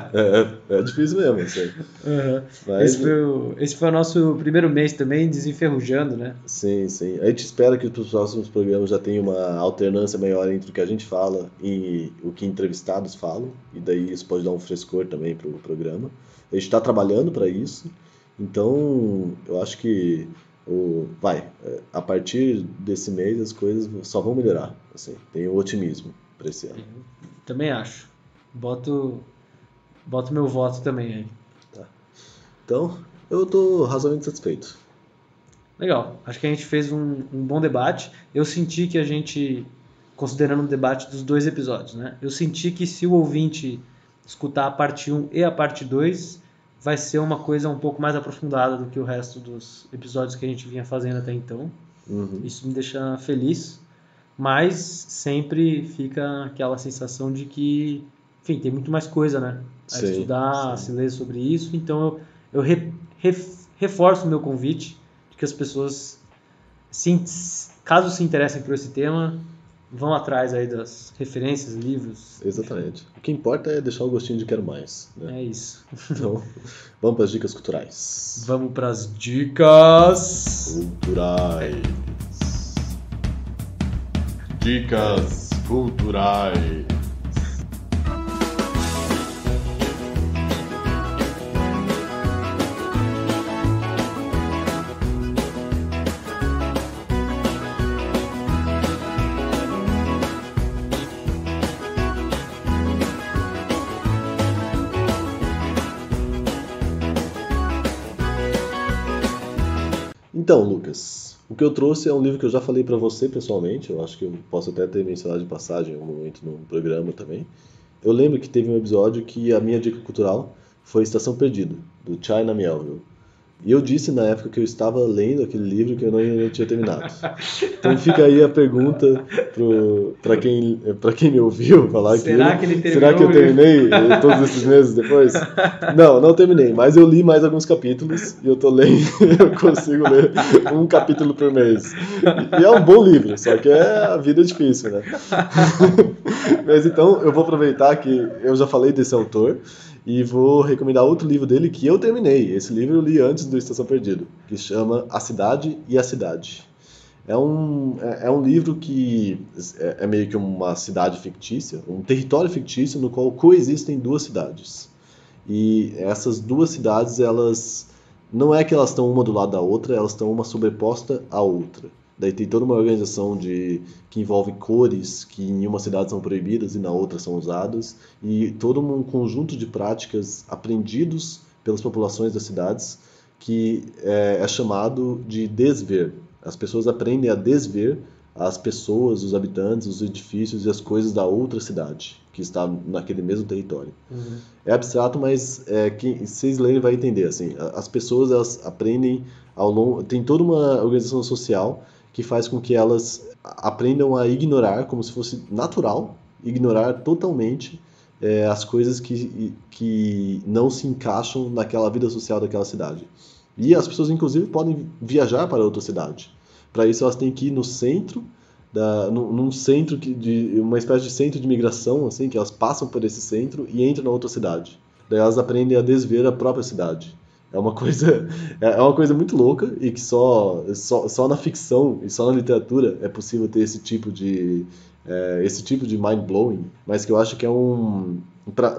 É difícil mesmo. Assim. Uhum. Mas, Esse foi o nosso primeiro mês também, desenferrujando, né? sim, sim. A gente espera que os próximos programas já tenham uma alternância maior entre o que a gente fala e o que entrevistados falam. E daí isso pode dar um frescor também para o programa. A gente está trabalhando para isso. Então, eu acho que a partir desse mês as coisas só vão melhorar. Assim, tenho otimismo para esse ano. Também acho. Boto meu voto também aí. Tá. Então, eu estou razoavelmente satisfeito. Legal. Acho que a gente fez um bom debate. Eu senti que a gente, considerando o debate dos 2 episódios, né? Eu senti que se o ouvinte escutar a parte 1 e a parte 2, vai ser uma coisa um pouco mais aprofundada do que o resto dos episódios que a gente vinha fazendo até então. Uhum. Isso me deixa feliz, mas sempre fica aquela sensação de que, enfim, tem muito mais coisa, né? A Sim, estudar, a sim. se ler sobre isso. Então eu reforço o meu convite de que as pessoas, caso se interessem por esse tema, vão atrás aí das referências, livros. Exatamente. O que importa é deixar o gostinho de quero mais. Enfim, Né? é isso. Então, vamos para as dicas culturais. Vamos para as dicas. Culturais. Dicas culturais. Então, Lucas, o que eu trouxe é um livro que eu já falei para você pessoalmente. Eu acho que eu posso até ter mencionado de passagem em algum momento no programa também. Eu lembro que teve um episódio que a minha dica cultural foi Estação Perdida, do China Miéville. E eu disse na época que eu estava lendo aquele livro que eu ainda não tinha terminado. Então fica aí a pergunta para quem me ouviu falar Será aquilo. que ele Será que eu terminou terminei todos esses meses depois? Não terminei, mas eu li mais alguns capítulos e eu tô lendo, eu consigo ler um capítulo por mês. E é um bom livro, só que a vida é difícil, né? Mas então eu vou aproveitar que eu já falei desse autor e vou recomendar outro livro dele que eu terminei. Esse livro eu li antes do Estação Perdido, que chama A Cidade e a Cidade. É um livro que é meio que uma cidade fictícia, um território fictício no qual coexistem duas cidades. E essas duas cidades, elas não é que elas estão uma do lado da outra, elas estão uma sobreposta à outra. Daí tem toda uma organização que envolve cores que em uma cidade são proibidas e na outra são usadas, e todo um conjunto de práticas aprendidos pelas populações das cidades que é chamado de desver. As pessoas aprendem a desver as pessoas, os habitantes, os edifícios e as coisas da outra cidade, que está naquele mesmo território. Uhum. É abstrato, mas quem vocês lerem vai entender. Assim, as pessoas elas aprendem ao longo... Tem toda uma organização social que faz com que elas aprendam a ignorar, como se fosse natural, ignorar totalmente as coisas que não se encaixam naquela vida social daquela cidade. E as pessoas, inclusive, podem viajar para outra cidade. Para isso, elas têm que ir no centro, num centro de uma espécie de centro de migração, assim, que elas passam por esse centro e entram na outra cidade. Daí elas aprendem a desver a própria cidade. É uma coisa muito louca e que só na ficção e só na literatura é possível ter esse tipo de mind-blowing, mas que eu acho que é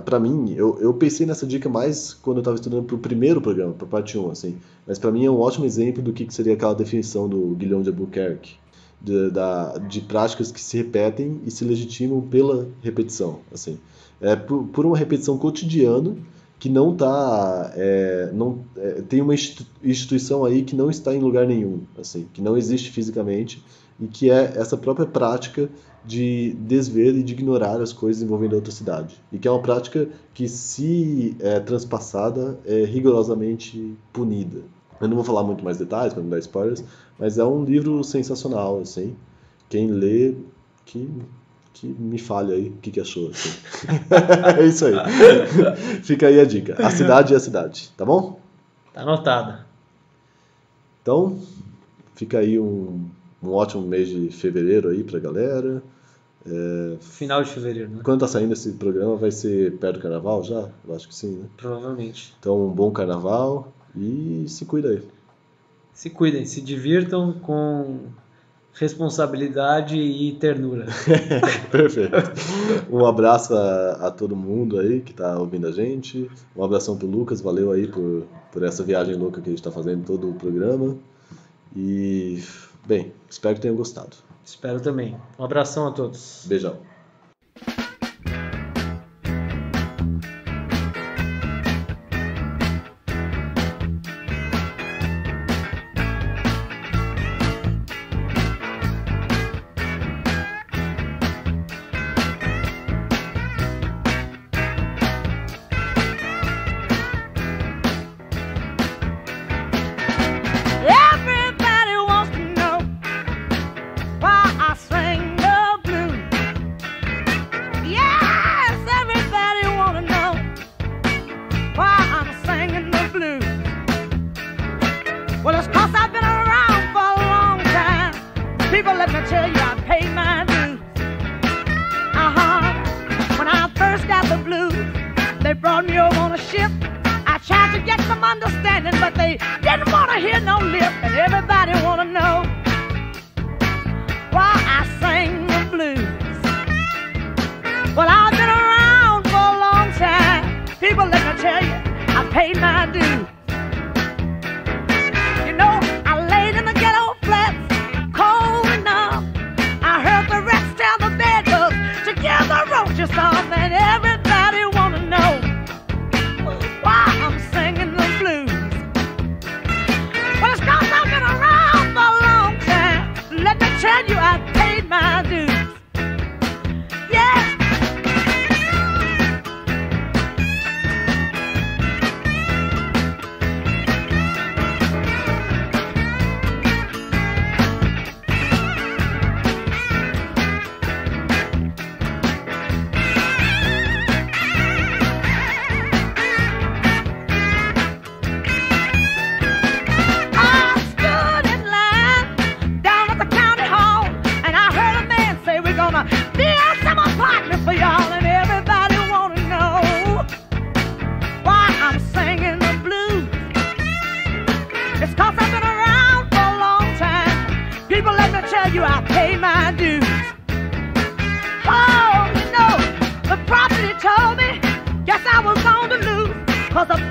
pra mim, eu pensei nessa dica mais quando eu estava estudando pro primeiro programa, pra parte 1, assim, mas pra mim é um ótimo exemplo do que seria aquela definição do Guilherme de Albuquerque, de práticas que se repetem e se legitimam pela repetição, assim. Por uma repetição cotidiana que não está tem uma instituição aí que não está em lugar nenhum, assim, que não existe fisicamente e que é essa própria prática de desver e de ignorar as coisas envolvendo a outra cidade. E que é uma prática que, se transpassada, é rigorosamente punida. Eu não vou falar muito mais detalhes para não dar spoilers, mas é um livro sensacional, assim. Quem lê, que me fale aí o que achou. Assim. É isso aí. Fica aí a dica. A Cidade e a Cidade, tá bom? Tá anotado. Então, fica aí um ótimo mês de fevereiro aí pra galera. Final de fevereiro, né? Quando tá saindo esse programa, vai ser perto do carnaval já? Eu acho que sim, né? Provavelmente. Então, um bom carnaval e se cuida aí. Se cuidem, se divirtam com responsabilidade e ternura. Perfeito. Um abraço a todo mundo aí que tá ouvindo a gente. Um abração pro Lucas, valeu aí por essa viagem louca que a gente tá fazendo todo o programa. E, bem, espero que tenham gostado. Espero também. Um abração a todos. Beijão. Cause the